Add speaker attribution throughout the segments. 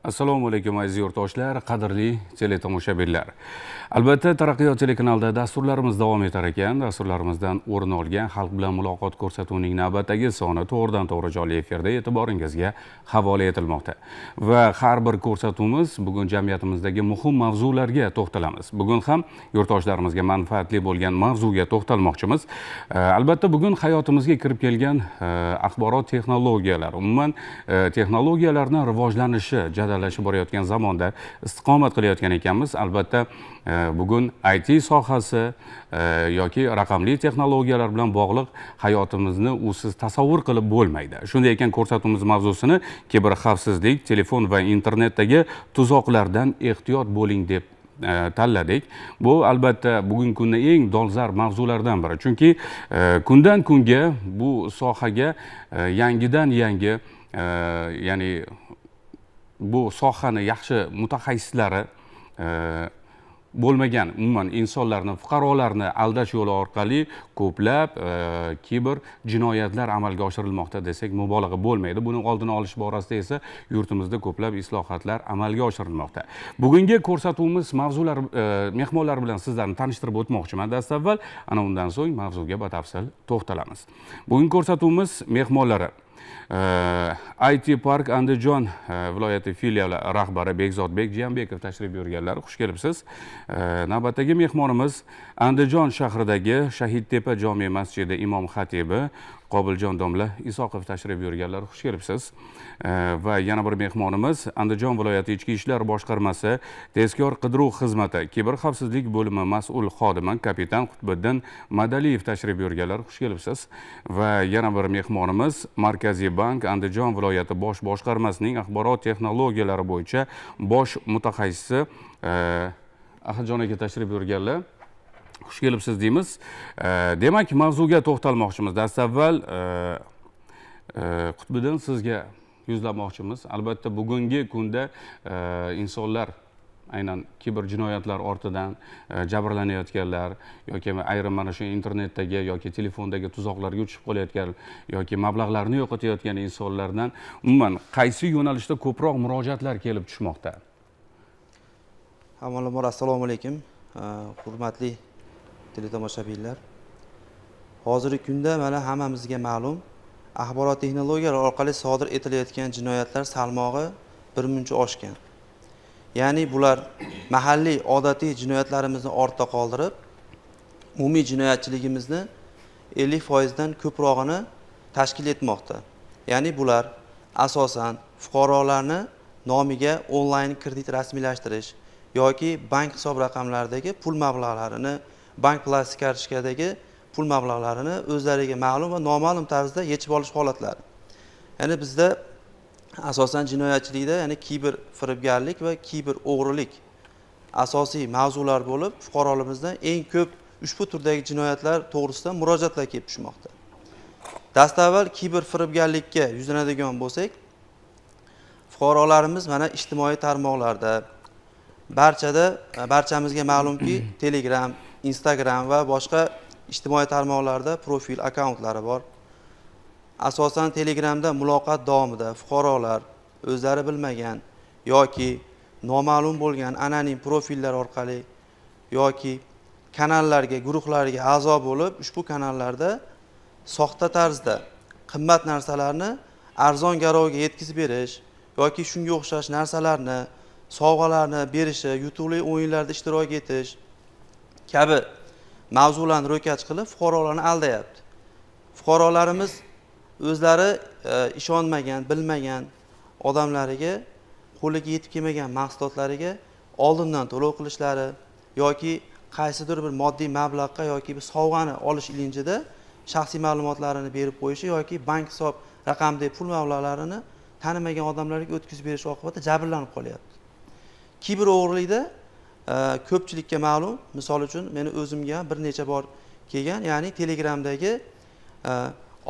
Speaker 1: Assalomu alaykum aziz yurtdoshlar, qadrli teletomoshabinlar. Albatta, Taraqqiyot telekanalida dasturlarimiz davom etar ekan. Dasturlarimizdan o'rin olgan Xalq bilan muloqot ko'rsatuvining navbatdagi soni to'g'ridan-to'g'ri jonli efirda e'tiboringizga havola etilmoqda. Va har bir ko'rsatuvimiz bugun jamiyatimizdagi muhim mavzularga to'xtalamiz. Bugun ham yurtdoshlarimizga manfaatli bo'lgan mavzuga to'xtalmoqchimiz. Albatta, bugun hayotimizga kirib kelgan axborot texnologiyalari, umuman texnologiyalarning rivojlanishi jadallashib borayotgan zamonda istiqomat qilayotgan ekanmiz. Albatta, bugun IT sohasi yoki raqamli texnologiyalar bilan bog'liq hayotimizni usiz tasavvur qilib bo'lmaydi. Shunday ekan, ko'rsatuvimiz mavzusini kiberxavfsizlik, telefon va internetdagi tuzoqlardan ehtiyot bo'ling deb tanladik. Bu albatta bugungi kunda eng dolzarb mavzulardan biri. Chunki kundan kunga bu sohaga yangidan yangi ya'ni bu sohani yaxshi mutaxassislari bo'lmagan umuman insonlarni, fuqarolarni aldash yo'li orqali ko'plab kiber jinoyatlar amalga oshirilmoqda desak mubolag'a bo'lmaydi. Buning oldini olish borasida esa yurtimizda ko'plab islohotlar amalga oshirilmoqda. Bugungi ko'rsatuvimiz mavzular, mehmonlar bilan sizlarni tanishtirib o'tmoqchiman. Dastavval, ana undan so'ng mavzuga batafsil to'xtalamiz. Bugungi ko'rsatuvimiz mehmonlari IT Park Andijon viloyati filiali rahbari Bekzodbek Jiyambekov tashrif buyurganlar. Xush kelibsiz. Navbatdagi mehmonimiz Andijon shahridagi Shahidtepa jome masjidi imom xatibi Qobiljon domla Isoqov tashrif buyurganlar. Xush kelibsiz. Va yana bir mehmonimiz Andijon viloyati Ichki ishlar boshqarmasi tezkor qidiruv xizmati kiberxavfsizlik bo'limi mas'ul xodimi kapitan Qutbiddin Madaliyev tashrif buyurganlar. Xush kelibsiz. Va yana bir mehmonimiz Markaziy bank Andijon viloyati bosh boshqarmasining axborot texnologiyalari bo'yicha bosh mutaxassisi Ahadjon aka tashrif buyurganlar. Xush kelibsiz deymiz. Demak, mavzuga to'xtalmoqchimiz. Dastavval Qutbiddin, sizga yuzlanmoqchimiz. Albatta, bugungi kunda insonlar aynan kiber jinoyatlar ortidan jabrlanayotganlar yoki ayrim mana shu internetdagi yoki telefondagi tuzoqlarga uchib qolayotgan yoki mablag'larni yo'qotayotgan insonlardan umuman qaysi yo'nalishda ko'proq murojaatlar kelib tushmoqda?
Speaker 2: Avvalambor assalomu alaykum, hurmatli teletomoshabinlar. Hozirgi kunda mana hammamizga ma'lum, axborot texnologiyalari orqali sodir etilayotgan jinoyatlar salmog'i birmuncha oshgan. Ya'ni bular mahalliy odatiy jinoyatlarimizni ortda qoldirib, umumiy jinoyatchiligimizni 50% dan ko'prog'ini tashkil etmoqda. Ya'ni bular asosan fuqarolarni nomiga onlayn kredit rasmiylashtirish yoki bank hisob raqamlaridagi pul mablag'larini, bank plastik kartochkadagi pul mablag'larini o'zlariga ma'lum va noma'lum tarzda yechib olish holatlari. Ya'ni bizda asosan jinoyatchilikda, ya'ni kiber firibgarlik va kiber o'g'rilik asosiy mavzular bo'lib, fuqarolarimizdan eng ko'p ushbu turdagi jinoyatlar to'g'risida murojaatlar kelib tushmoqda. Dastavval kiber firibgarlikka yuzlanadigan bo'lsak, fuqarolarimiz mana ijtimoiy tarmoqlarda barchamizga ma'lumki, Telegram, Instagram va boshqa ijtimoiy tarmoqlarda profil akkauntlari bor. Asosan Telegramda muloqot davomida fuqarolar o'zlari bilmagan yoki noma'lum bo'lgan anonim profillar orqali yoki kanallarga, guruhlarga a'zo bo'lib, ushbu kanallarda soxta tarzda qimmat narsalarni arzon garovga yetkazib berish yoki shunga o'xshash narsalarni, sovg'alarni berishi, yutuqli o'yinlarda ishtirok etish kabi mavzularni ro'kach qilib fuqarolarni aldayapti. Fuqarolarimiz o'zlari ishonmagan, bilmagan odamlariga qo'liga yetib kelmagan mahsulotlariga oldindan to'lov qilishlari yoki qaysidir bir moddiy mablag'ga yoki bir sovg'ani olish ilinjida shaxsiy ma'lumotlarini berib qo'yishi yoki bank hisob raqamidagi pul mablag'larini tanimagan odamlarga o'tkazib berish oqibatida jabrlanib qolyapti. Kiber o'g'rilikda ko'pchilikka ma'lum, misol uchun meni o'zimga bir necha bor kelgan, ya'ni Telegramdagi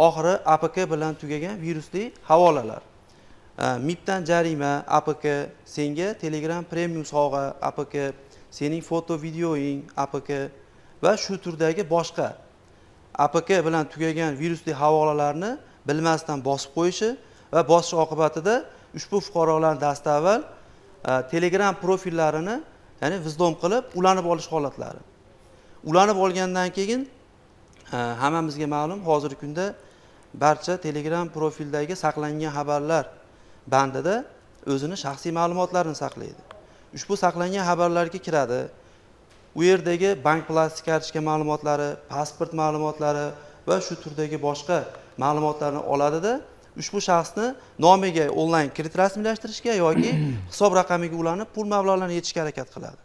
Speaker 2: oxiri APK bilan tugagan virusli havolalar. MIPdan jarima APK, senga Telegram premium sovg'a APK, sening foto videoing APK va shu turdagi boshqa APK bilan tugagan virusli havolalarni bilmasdan bosib qo'yishi va bosish oqibatida ushbu fuqarolar dastavval Telegram profillarini ya'ni vizdom qilib ulanib olish holatlari. Ulanib olgandan keyin hammamizga ma'lum, hozirgi kunda barcha Telegram profildagi saqlangan xabarlar bandida o'zini shaxsiy ma'lumotlarini saqlaydi. Ushbu saqlangan xabarlarga kiradi. U yerdagi bank plastik kartochka ma'lumotlari, pasport ma'lumotlari va shu turdagi boshqa ma'lumotlarni oladida ushbu shaxsni nomiga onlayn kredit rasmiylashtirishga yoki hisob raqamiga ulanib pul mablag'larini yechishga harakat qiladi.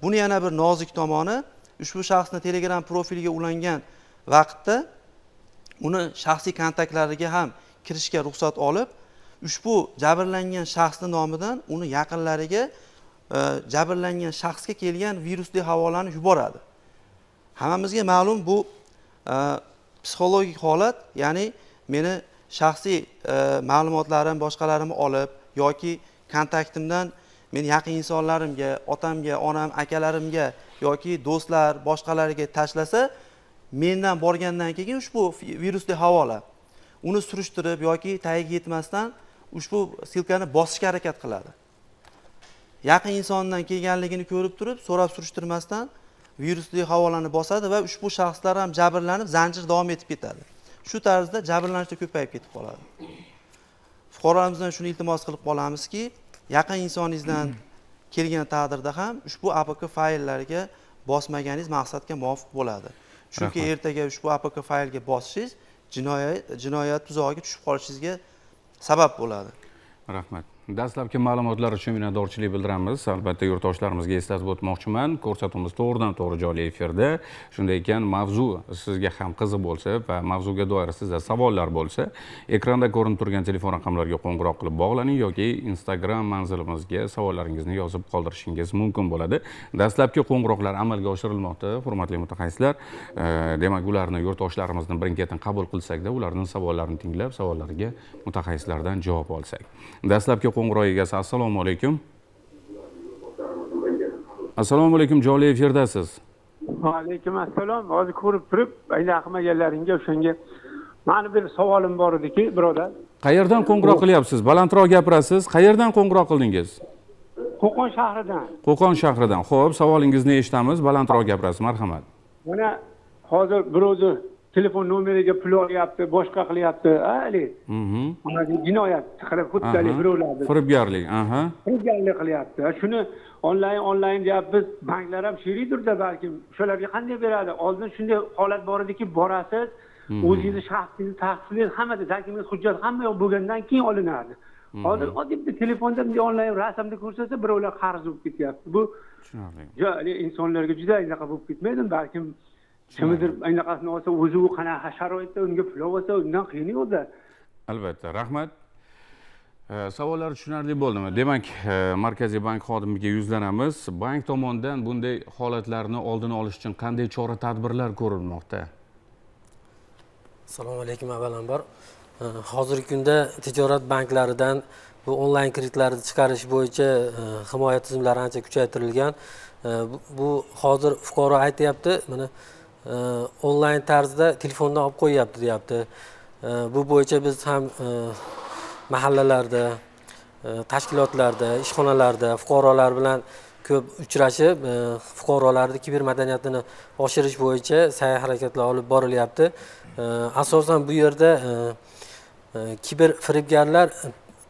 Speaker 2: Buni yana bir nozik tomoni, ushbu shaxsni Telegram profiliga ulangan vaqtda uni shaxsiy kontaktlariga ham kirishga ruxsat olib, ushbu jabrlangan shaxsning nomidan uni yaqinlariga jabrlangan shaxsga kelgan virusli havolani yuboradi. Hammamizga ma'lum, bu psixologik holat, ya'ni meni shaxsiy ma'lumotlarim, boshqalarimni olib yoki kontaktimdan men yaqin insonlarimga, otamga, onam, akalarimga yoki do'stlar, boshqalariga tashlasa, mendan borgandan keyin ushbu virusli havola uni surishtirib yoki tagiga yetmasdan ushbu silkani bosishga harakat qiladi. Yaqin insondan kelganligini ko'rib turib, so'rab surishtirmasdan virusli havolani bosadi va ushbu shaxslar ham jabrlanib, zanjir davom etib ketadi. Shu tarzda jabrlanishlar ko'payib ketib qoladi. Fuqarolarimizdan shuni iltimos qilib qolamizki, yaqin insoningizdan kelgan taqdirda ham ushbu APK fayllarga bosmaganingiz maqsadga muvofiq bo'ladi. Chunki ertaga ushbu APK faylga bosishingiz jinoyat tuzog'iga tushib qolishingizga sabab bo'ladi.
Speaker 1: Rahmat. Dastlabki ma'lumotlar uchun minnatdorchilik bildiramiz. Albatta yurtdoshlarimizga eslatib o'tmoqchiman, ko'rsatuvimiz to'g'ridan-to'g'ri jonli efirda. Shunday ekan, mavzu sizga ham qiziq bo'lsa va mavzuga doir sizda savollar bo'lsa, ekranda ko'rinib turgan telefon raqamlariga qo'ng'iroq qilib bog'laning yoki Instagram manzilimizga savollaringizni yozib qoldirishingiz mumkin bo'ladi. Dastlabki qo'ng'iroqlar amalga oshirilmoqda, hurmatli mutaxassislar. Demak, ularni yurtdoshlarimizning birin-ketin qabul qilsak-da, ularning savollarini tinglab, savollariga mutaxassislardan javob olsak. Dastlabki qo'ng'iroq egasi, assalomu alaykum. Assalomu alaykum, jonli efirdasiz.
Speaker 3: Va alaykum assalom. Hozir ko'rib turib, ayna qilmaganlaringga o'shanga meni bir savolim bor ediki, birodar.
Speaker 1: Qayerdan qo'ng'iroq qilyapsiz? Balandroq gapirasiz. Qayerdan qo'ng'iroq qildingiz?
Speaker 3: Qo'qon shahridan.
Speaker 1: Qo'qon shahridan. Xo'p, savolingizni eshitamiz. Balandroq gapirasiz, marhamat.
Speaker 3: Mana hozir birovni telefon nomeriga pul olyapti, boshqa qilyapti. Ali. Mana jinoyat qilib xuddalik birovlarni.
Speaker 1: Firibgarlik,
Speaker 3: Firibgarlik qilyapti. Shuni onlayn deyapmiz. Banklar ham sheriydirda balkim. Shularga qanday beradi? Oldin shunday holat bor ediki, borasiz, o'zingizni shaxsingizni tasdiqlaysiz, hammada dokument, hujjat hamma yo'q bo'lgandan keyin olinadi. Hozir oddiy telefonda onlayn rasmni ko'rsatsa, birovlar qarz bo'lib ketyapti. Bu tushunarli. Insonlarga juda anaqa bo'lib ketmaydi, balkim kimdir anaqasini olsa, o'zi u qanaqa sharoitda unga pul olsa, undan qiyin yo'qda.
Speaker 1: Albatta, rahmat. Savollar tushunarli bo'ldimi? Demak, Markaziy bank xodimiga yuzlanamiz. Bank tomonidan bunday holatlarni oldini olish uchun qanday chora-tadbirlar ko'rilmoqda?
Speaker 4: Assalomu alaykum avvalambor. Hozirgi kunda tijorat banklaridan bu onlayn kreditlarni chiqarish bo'yicha himoya tizimlari ancha kuchaytirilgan. Bu hozir fuqaro aytayapti, mana onlayn tarzda telefondan olib qo'yapti, deyapti. Bu bo'yicha biz ham mahallalarda, tashkilotlarda, ishxonalarda fuqarolar bilan ko'p uchrashib, fuqarolarning kiber madaniyatini oshirish bo'yicha sa'y-harakatlar olib borilyapti. Asosan bu yerda kiber firibgarlar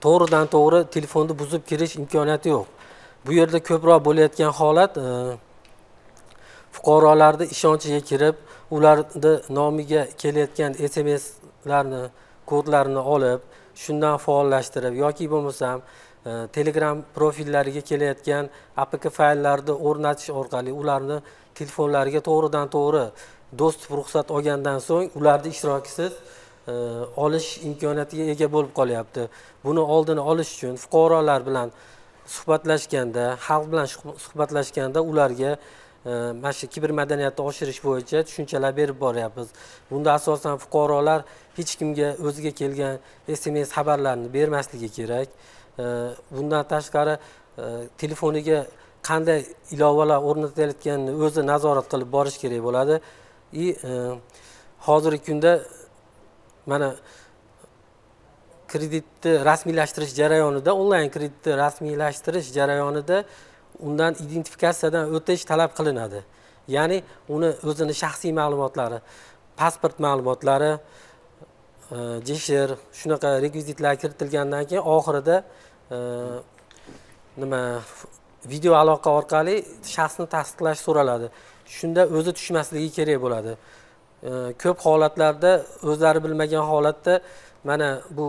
Speaker 4: to'g'ridan-to'g'ri telefonni buzib kirish imkoniyati yo'q. Bu yerda ko'proq bo'layotgan holat fuqarolarning ishonchiga kirib, ularning nomiga kelayotgan SMS-larni, kodlarni olib, shundan faollashtirib yoki bo'lmasam Telegram profillariga kelayotgan APK fayllarni o'rnatish orqali ularni telefonlariga to'g'ridan-to'g'ri do'st ruxsat olgandan so'ng ularning ishtirokisiz olish imkoniyatiga ega bo'lib qolyapti. Buni oldini olish uchun fuqarolar bilan suhbatlashganda, xalq bilan suhbatlashganda ularga mana shu kiber madaniyatni oshirish bo'yicha tushunchalar berib boryapmiz. Bunda asosan fuqarolar hech kimga o'ziga kelgan SMS xabarlarni bermasligi kerak. Bundan tashqari telefoniga qanday ilovalar o'rnatilayotganini o'zi nazorat qilib borish kerak bo'ladi. Hozirgi kunda mana kreditni rasmiylashtirish jarayonida, onlayn kreditni rasmiylashtirish jarayonida undan identifikatsiyadan o'tish talab qilinadi. Ya'ni uni o'zini shaxsiy ma'lumotlari, pasport ma'lumotlari, jishir, shunaqa rekvizitlar kiritilgandan keyin oxirida video aloqa orqali shaxsni tasdiqlash so'raladi. Shunda o'zi tushmasligi kerak bo'ladi. Ko'p holatlarda o'zlari bilmagan holatda mana bu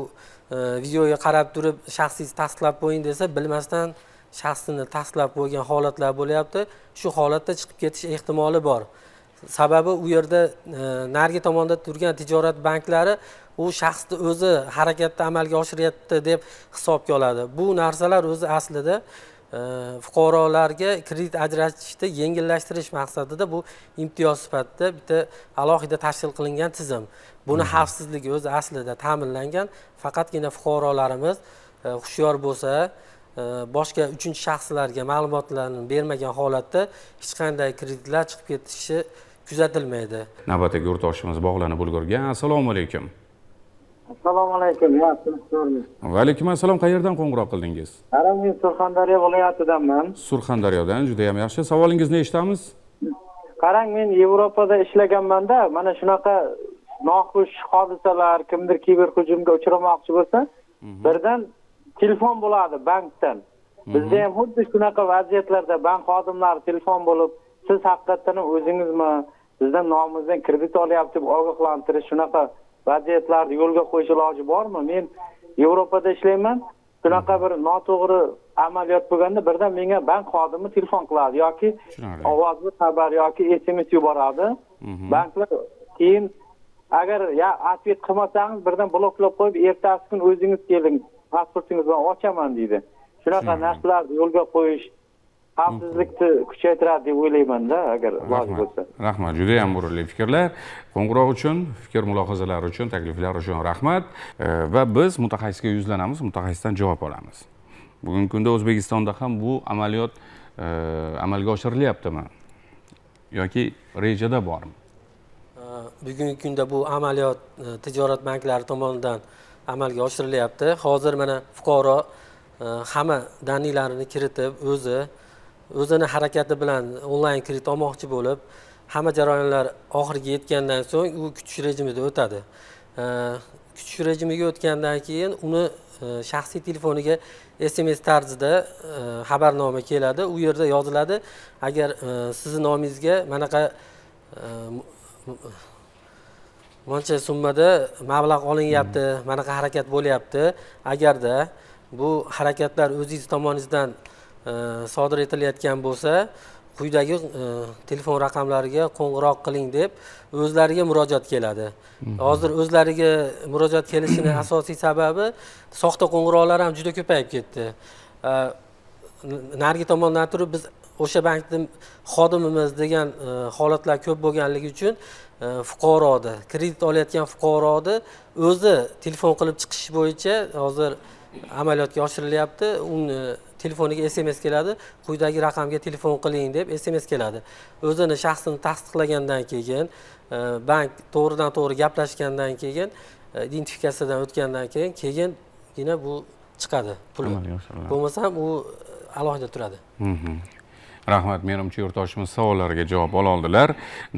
Speaker 4: videoga qarab turib shaxsingizni tasdiqlab qo'ying desa, bilmasdan shaxsini tasdiqlab qo'ygan holatlar bo'lyapti. Shu holatda chiqib ketish ehtimoli bor. Sababi u yerda narigi tomonda turgan tijorat banklari u shaxsni o'zi harakatda amalga oshiryapti deb hisobga oladi. Bu narsalar o'zi aslida fuqarolarga kredit ajratishda yengillashtirish maqsadida bu imtiyoz sifatida bitta alohida tashkil qilingan tizim. Buni xavfsizligi o'zi aslida ta'minlangan. Faqatgina fuqarolarimiz hushyor bo'lsa, boshqa uchinchi shaxslarga ma'lumotlarni bermagan holatda hech qanday kreditlar chiqib ketishi kuzatilmaydi.
Speaker 1: Navbatdagi yurtdoshimiz bog'lanib ulgurgan. Assalomu alaykum.
Speaker 5: Assalomu alaykum. Yaxshimisiz?
Speaker 1: Va alaykum assalom. Qayerdan qo'ng'iroq qildingiz?
Speaker 5: Qarang, men Surxondaryo viloyatidanman.
Speaker 1: Surxondaryodan. Juda ham yaxshi. Savolingizni eshitamiz.
Speaker 5: Qarang, men Yevropada ishlaganman-da, mana shunaqa noxush hodisalar, kimdir kiberhujumga uchramoqchi bo'lsa, birdan telefon bo'ladi bankdan. Bizda ham xuddi shunaqa vaziyatlarda bank xodimlari telefon bo'lib, siz haqiqatan o'zingizmi bizdan nomimizdan kredit olyapti deb ogohlantirish, shunaqa vaziyatlarni yo'lga qo'yish iloji bormi? Men Yevropada ishlayman. Shunaqa bir noto'g'ri amaliyot bo'lganda birdan menga bank xodimi telefon qiladi yoki ovozli xabar yoki SMS yuboradi. Banklar keyin agar atvet qilmasangiz birdan bloklab qo'yib, ertasi kun o'zingiz keling, pasportingiz bilan ochaman deydi. Shunaqa narsalarni yo'lga qo'yish xavfsizlikni kuchaytiradi deb o'ylayman-da, agar iloji bo'lsa.
Speaker 1: Rahmat, juda ham burunli fikrlar. Qo'ng'iroq uchun, fikr mulohazalar uchun, takliflar uchun rahmat. Va biz mutaxassisga yuzlanamiz, mutaxassisdan javob olamiz. Bugungi kunda O'zbekistonda ham bu amaliyot amalga oshirilyaptimi yoki rejada bormi?
Speaker 4: Bugungi kunda bu amaliyot tijorat banklari tomonidan amalga oshirilyapti. Hozir mana fuqaro hamma daniylarini kiritib, o'zini harakati bilan onlayn kredit olmoqchi bo'lib, hamma jarayonlar oxiriga yetgandan so'ng u kutish rejimida o'tadi. Kutish rejimiga o'tgandan keyin uni shaxsiy telefoniga SMS tarzida xabarnoma keladi. U yerda yoziladi, agar sizni nomingizga manaqa buncha summada mablag' olinyapti, manaqa harakat bo'lyapti. Agarda bu harakatlar o'zingiz tomoningizdan sodir etilayotgan bo'lsa, quyidagi telefon raqamlariga qo'ng'iroq qiling deb o'zlariga murojaat keladi. Hozir o'zlariga murojaat kelishining asosiy sababi soxta qo'ng'iroqlar ham juda ko'payib ketdi. Narigi tomondan turib biz o'sha bankning xodimimiz degan holatlar ko'p bo'lganligi uchun fuqaroni, kredit olayotgan fuqaroni o'zi telefon qilib chiqish bo'yicha hozir amaliyotga oshirilyapti. Uni telefoniga SMS keladi, quyidagi raqamga telefon qiling deb SMS keladi. O'zini shaxsini tasdiqlagandan keyin, bank to'g'ridan to'g'ri gaplashgandan keyin, identifikatsiyadan o'tgandan keyingina bu chiqadi pul. Bo'lmasam u alohida turadi.
Speaker 1: Rahmat, menimcha yurtdoshimiz savollariga javob ola oldilar.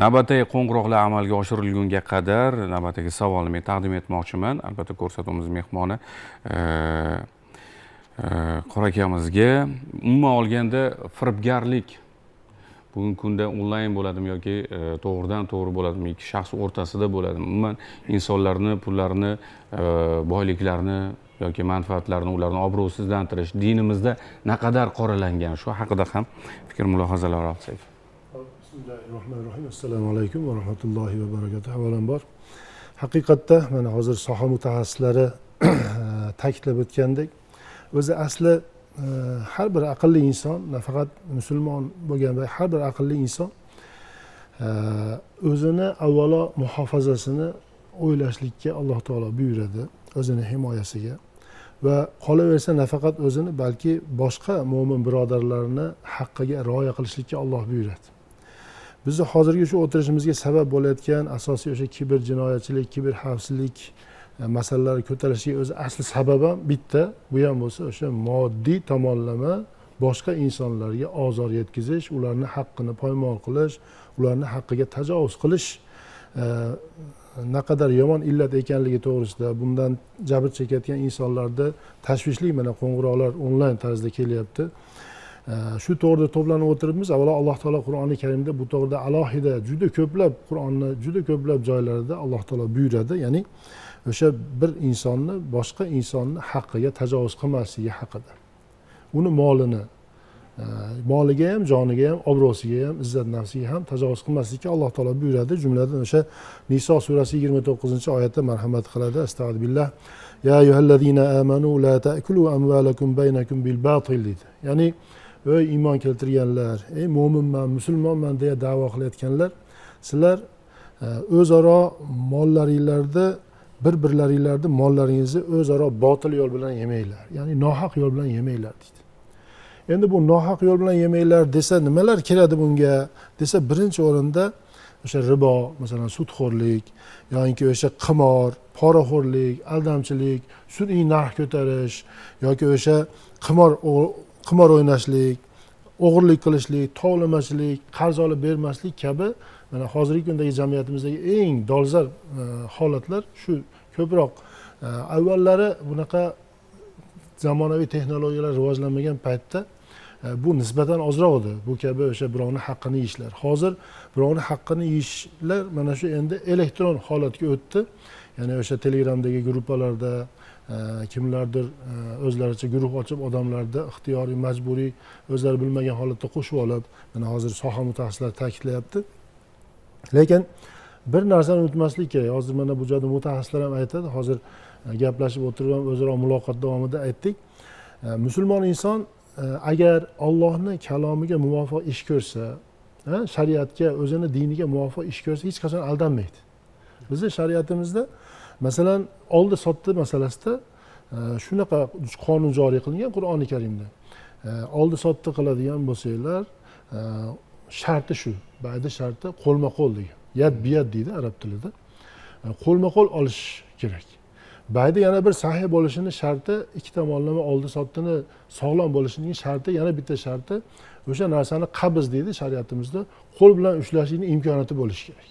Speaker 1: Navbatdagi qo'ng'iroqlar amalga oshirilgunga qadar navbatdagi savolni men taqdim etmoqchiman. Albatta ko'rsatuvimiz mehmoni Qora akamizga umuman olganda firibgarlik bugungi kunda onlayn bo'ladimi yoki to'g'ridan to'g'ri bo'ladimi, ikki shaxs o'rtasida bo'ladimi? Umuman insonlarni, pullarini, boyliklarini yoki manfaatlarini, ularni obro'sizlantirish dinimizda naqadar qoralangan, shu haqida ham fikr mulohazalar olsak.
Speaker 6: Bismillahirrohmanirrohim. Assalomu alaykum va rahmatullohi va barakatuh. Avvalambor haqiqatda mana hozir soha mutaxassislari ta'kidlab o'tgandek, o'zi asli har bir aqlli inson, nafaqat musulmon bo'lgan va har bir aqlli inson o'zini avvalo muhofazasini o'ylashlikka Alloh taolo buyuradi, o'zini himoyasiga va qolaversa nafaqat o'zini, balki boshqa mo'min birodarlarini haqqiga rioya qilishlikka Alloh buyuradi. Bizni hozirgi shu o'tirishimizga sabab bo'layotgan asosiy o'sha kiber jinoyatchilik, kiber xavfsizlik masalalar ko'tarilishiga o'zi asli sabab ham bitta, bu ham bo'lsa o'sha moddiy tomonlama boshqa insonlarga ozor yetkazish, ularni haqqini poymol qilish, ularni haqqiga tajovuz qilish naqadar yomon illat ekanligi to'g'risida, bundan jabr chekayotgan insonlarda tashvishli mana qo'ng'iroqlar onlayn tarzda kelyapti. Shu to'g'rida to'planib o'tiribmiz. Avvalo Alloh taolo Qur'oni Karimda bu to'g'rida alohida juda ko'plab Qur'onni juda ko'plab joylarida Alloh taolo buyuradi, ya'ni o'sha bir insonni boshqa insonni haqqiga tajovuz qilmasligi haqida. Uni moliga ham, joniga ham, obro'siga ham, izzat nafsiga ham tajovuz qilmaslikka Alloh taolo buyuradi. Jumladan o'sha Niso surasi 29-oyatda marhamat qiladi. Astagfirullah. Ya ayyuhallazina amanu la ta'kulu amwalakum baynakum bil batil deydi. Ya'ni ey iymon keltirganlar, ey mo'minman, musulmonman deya da'vo qilayotganlar, sizlar o'zaro mollaringlarda bir-birlaringlarni mollaringizni o'zaro botil yo'l bilan yemanglar. Ya'ni nohaq yo'l bilan yemanglar deydi. Endi bu nohaq yo'l bilan yemanglar desa nimalar kiradi bunga? Desa birinchi o'rinda o'sha ribo, masalan sudxo'rlik yoki o'sha qimor, poraxo'rlik, aldamchilik, sun'iy narx ko'tarish yoki o'sha qimor o'ynashlik, o'g'irlik qilishlik, tovlamachilik, qarz olib bermaslik kabi mana hozirgi kundagi jamiyatimizdagi eng dolzarb holatlar shu. Ko'proq avvallari bunaqa zamonaviy texnologiyalar rivojlanmagan paytda bu nisbatan ozroq edi. Bu kabi o'sha birovni haqqini yeyishlar. Hozir birovni haqqini yeyishlar mana shu endi elektron holatga o'tdi. Ya'ni o'sha Telegramdagi gruppalarda kimlardir o'zlaricha guruh ochib odamlarda ixtiyoriy, majburiy, o'zlari bilmagan holatda qo'shib olib, mana hozir soha mutaxassislari ta'kidlayapti. Lekin bir narsani unutmaslik kerak. Hozir mana bu joyda mutaxassislar ham aytadi. Hozir gaplashib o'tirib ham o'zaro muloqot davomida aytdik. Musulmon inson agar Allohning kalomiga muvofiq ish ko'rsa, shariatga, o'zini diniga muvofiq ish ko'rsa, hech qachon aldanmaydi. Bizning shariatimizda masalan oldi sotdi masalasida shunaqa qonun joriy qilingan Qur'oni Karimda. Oldi sotdi qiladigan bo'lsanglar, sharti shu. Bayda sharti qo'lma-qo'l degan. Yad biyad deydi arab tilida. Qo'lma-qo'l olish kerak. Bayda yana bir sahih bo'lishini sharti, ikki tomonlama oldi sotdini sog'lom bo'lishining sharti, yana bitta sharti o'sha narsani qabz deydi shariatimizda, qo'l bilan ushlashning imkoniyati bo'lishi kerak.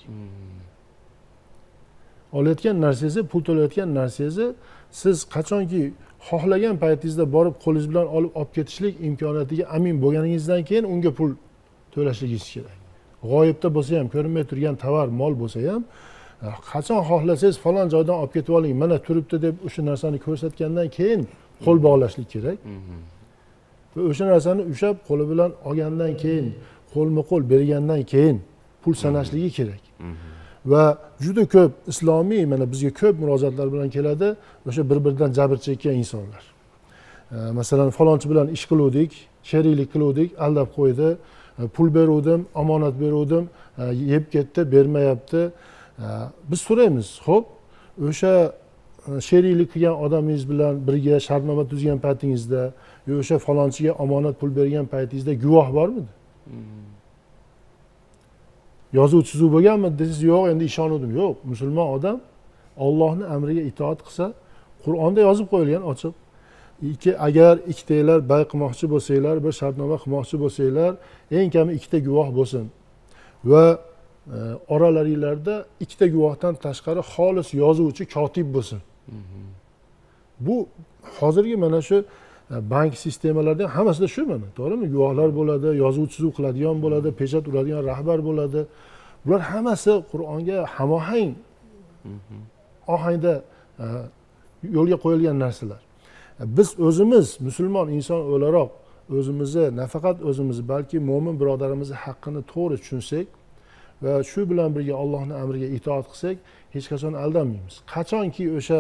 Speaker 6: Olayotgan narsangizni, pul to'layotgan narsangizni siz qachonki xohlagan paytingizda borib qo'lingiz bilan olib ketishlik imkoniyatiga amin bo'lganingizdan keyin unga pul to'lashligingiz kerak. G'oyibda bo'lsa ham, ko'rinmay turgan tovar, mol bo'lsa ham, qachon xohlasangiz falon joydan olib ketib oling, mana turibdi deb o'sha narsani ko'rsatgandan keyin qo'l bog'lashlik kerak. Va o'sha narsani ushab qo'li bilan olgandan keyin, qo'lma-qo'l bergandan keyin pul sanashligi kerak. Va juda ko'p islomiy mana bizga ko'p murojaatlar bilan keladi o'sha bir-biridan jabr chekkan insonlar. Masalan falonchi bilan ish qiluvdik, sheriklik qiluvdik, aldab qo'ydi, pul beruvdim, omonat beruvdim, yeb ketdi, bermayapti. Biz so'raymiz, xo'p, o'sha sheriklik qilgan odamingiz bilan birga shartnoma tuzgan paytingizda, o'sha falonchiga omonat pul bergan paytingizda guvoh bormidi? Yozuv chizuv bo'lganmi desangiz, yo'q, endi ishonuvdim. Yo'q, musulmon odam Allohning amriga itoat qilsa, Qur'onda yozib qo'yilgan ochiq. Agar ikkitalar bay qilmoqchi bo'lsanglar, bir shartnoma qilmoqchi bo'lsanglar, eng kami ikkita guvoh bo'lsin. Va oralaringlarda ikkita guvohdan tashqari xolis yozuvchi, kotib bo'lsin. Bu hozirgi mana shu bank sistemalarida hammasida shu mana, to'g'rimi? Guvohlar bo'ladi, yozuv chizuv qiladigan bo'ladi, pechat uradigan rahbar bo'ladi. Bular hammasi Qur'onga hamohang ohangda yo'lga qo'yilgan narsalar. Biz o'zimiz musulmon inson o'laroq o'zimizni, nafaqat o'zimizni, balki mo'min birodarimizni haqqini to'g'ri tushunsak va shu bilan birga Allohning amriga itoat qilsak, hech qachon aldanmaymiz. Qachonki o'sha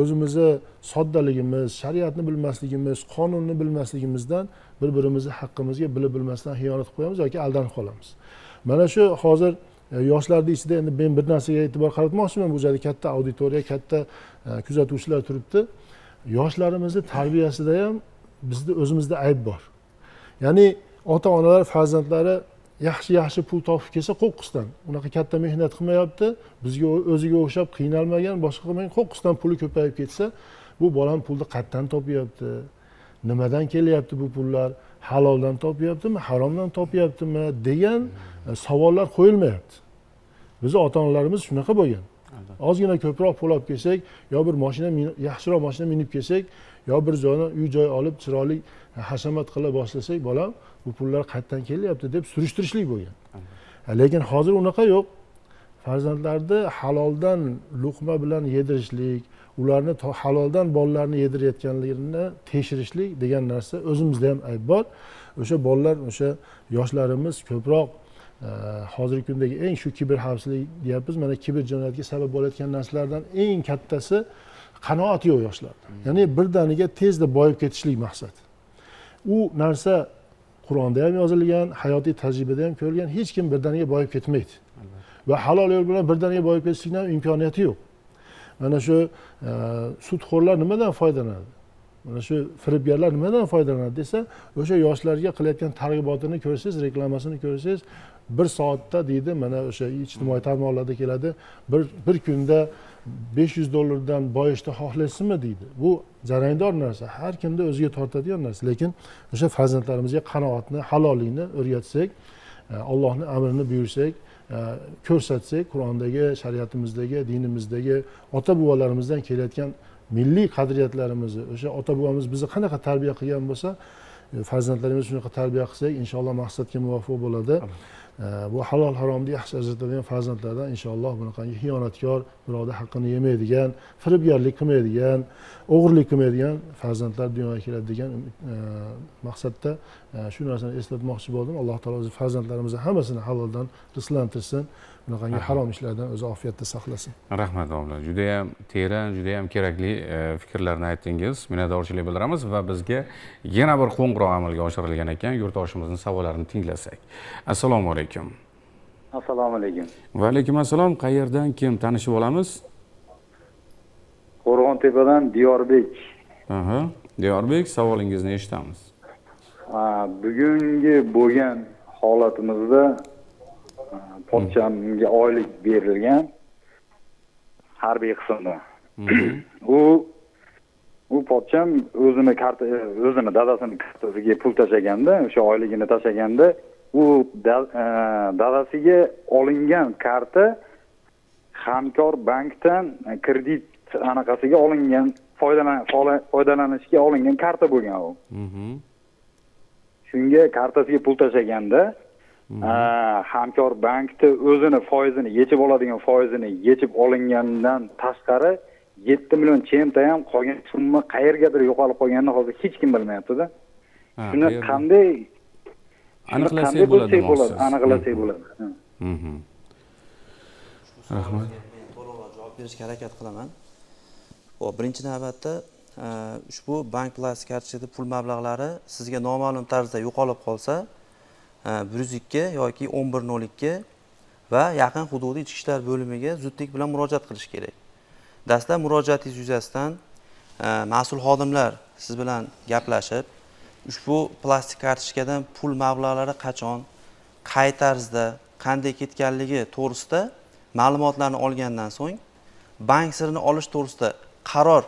Speaker 6: o'zimizni soddaligimiz, shariatni bilmasligimiz, qonunni bilmasligimizdan bir-birimizni haqqimizga bilib bilmasdan xiyonat qo'yamiz yoki aldanib qolamiz. Mana shu hozir yoshlarning ichida endi men bir narsaga e'tibor qaratmoqchiman. Bu joyda katta auditoriya, katta kuzatuvchilar turibdi. Yoshlarimizni tarbiyasida ham bizda o'zimizda ayb bor. Ya'ni ota-onalar farzandlari yaxshi pul topib kelsa qo'qqisdan unaqa katta mehnat qilmayapti, bizga o'ziga o'xshab qiynalmagan, boshqa qilmagan, qo'qqisdan puli ko'payib ketsa, bu bolam pulni qayerdan topyapti, nimadan kelyapti bu pullar, haloldan topyaptimi, haromdan topyaptimi degan savollar qo'yilmayapti. Bizni ota-onalarimiz shunaqa bo'lgan. Ozgina ko'proq pul olib kelsak, yo bir mashina yaxshiroq mashina minib kelsak, yo bir joydan uy-joy olib chiroyli hashamat qila boshlasak, bolam bu pullar qayerdan kelyapti deb surishtirishlik bo'lgan. Lekin hozir unaqa yo'q. Farzandlarni haloldan luqma bilan yedirishlik, ularni haloldan bolalarni yedirayotganlarini tekshirishlik degan narsa o'zimizda ham ayb bor. O'sha bolalar, o'sha yoshlarimiz ko'proq hozirgi kundagi eng shu kiber xavfsizlik deyapmiz. Mana kiber jinoyatga sabab bo'layotgan narsalardan eng kattasi qanoat yo'q yoshlarda. Ya'ni birdaniga tezda boyib ketishlik maqsad. U narsa Qur'onda ham yozilgan, hayotiy tajribada ham ko'rilgan, hech kim birdaniga boyib ketmaydi. Va halol yo'l bilan birdaniga boyib ketishlikning imkoniyati yo'q. Mana shu sudxo'rlar nimadan foydalanadi? Mana shu firibgarlar nimadan foydalanadi desa, o'sha yoshlarga qilayotgan targ'ibotini ko'rsangiz, reklamasini ko'rsangiz, bir soatda deydi, mana o'sha ijtimoiy tarmoqlarda keladi, bir kunda $500 boyishni xohlaysizmi deydi. Bu jarayondor narsa, har kimda o'ziga tortadigan narsa, lekin o'sha farzandlarimizga qanoatni, halollikni o'rgatsak, Allohning amrini buyursak, ko'rsatsak, Qur'ondagi, shariatimizdagi, dinimizdagi ota-bobolarimizdan kelayotgan milliy qadriyatlarimizni, o'sha ota-bobomiz bizni qanaqa tarbiya qilgan bo'lsa, farzandlarimiz shunaqa tarbiya qilsak, inshaalloh maqsadga muvofiq bo'ladi. Bu halol haromni yaxshi ajratadigan farzandlardan inshaalloh bunaqangi xiyonatkor, birovning haqqini yemaydigan, firibgarlik qilmaydigan, o'g'irlik qilmaydigan farzandlar dunyoga keladi degan maqsadda shu narsani eslatmoqchi bo'ldim. Alloh taolo o'z farzandlarimizni hammasini haloldan rizqlantirsin, bunaqangi harom ishlardan o'zi ofiyatda saqlasin.
Speaker 1: Rahmat domla, juda ham teran, juda ham kerakli fikrlarni aytdingiz. Minnatdorchilik bildiramiz va bizga yana bir qo'ng'iroq amalga oshirilgan ekan, yurtdoshimizning savollarini tinglasak. Assalomu alaykum.
Speaker 7: Assalomu alaykum.
Speaker 1: Va alaykum assalom. Qayerdan kim tanishib olamiz?
Speaker 7: Qo'rg'ontepadan Diyorbek.
Speaker 1: Diyorbek, savolingizni eshitamiz.
Speaker 7: Bugungi bo'lgan holatimizda podshamga oylik berilgan harbiy qismda. U podsham o'zini dadasini kartasiga pul tashaganda, o'sha oyligini tashaganda, u dadasiga olingan karta Hamkor bankdan kredit anaqasiga olingan, foydalanishga olingan karta bo'lgan u. Shunga kartasiga pul tashaganda Hamkor bankda o'zini foizini yechib oladigan foizini yechib olingandan tashqari 7 million chenta ham qolgan summa qayergadir yo'qolib qolganini hozir hech kim bilmayapti-da. Shuni qanday
Speaker 1: aniqlasak bo'ladi?
Speaker 7: Aniqlasak bo'ladi.
Speaker 1: Rahmat.
Speaker 2: To'liqroq javob berishga harakat qilaman. Xo'p, birinchi navbatda ushbu bank plastik kartochkada pul mablag'lari sizga noma'lum tarzda yo'qolib qolsa, 102 yoki 1102 va yaqin hududiy ichki ishlar bo'limiga zudlik bilan murojaat qilish kerak. Dastlab murojaatingiz yuzasidan mas'ul xodimlar siz bilan gaplashib, ushbu plastik kartochkadan pul mablag'lari qachon, qay tarzda, qanday ketganligi to'g'risida ma'lumotlarni olgandan so'ng, bank sirini olish to'g'risida qaror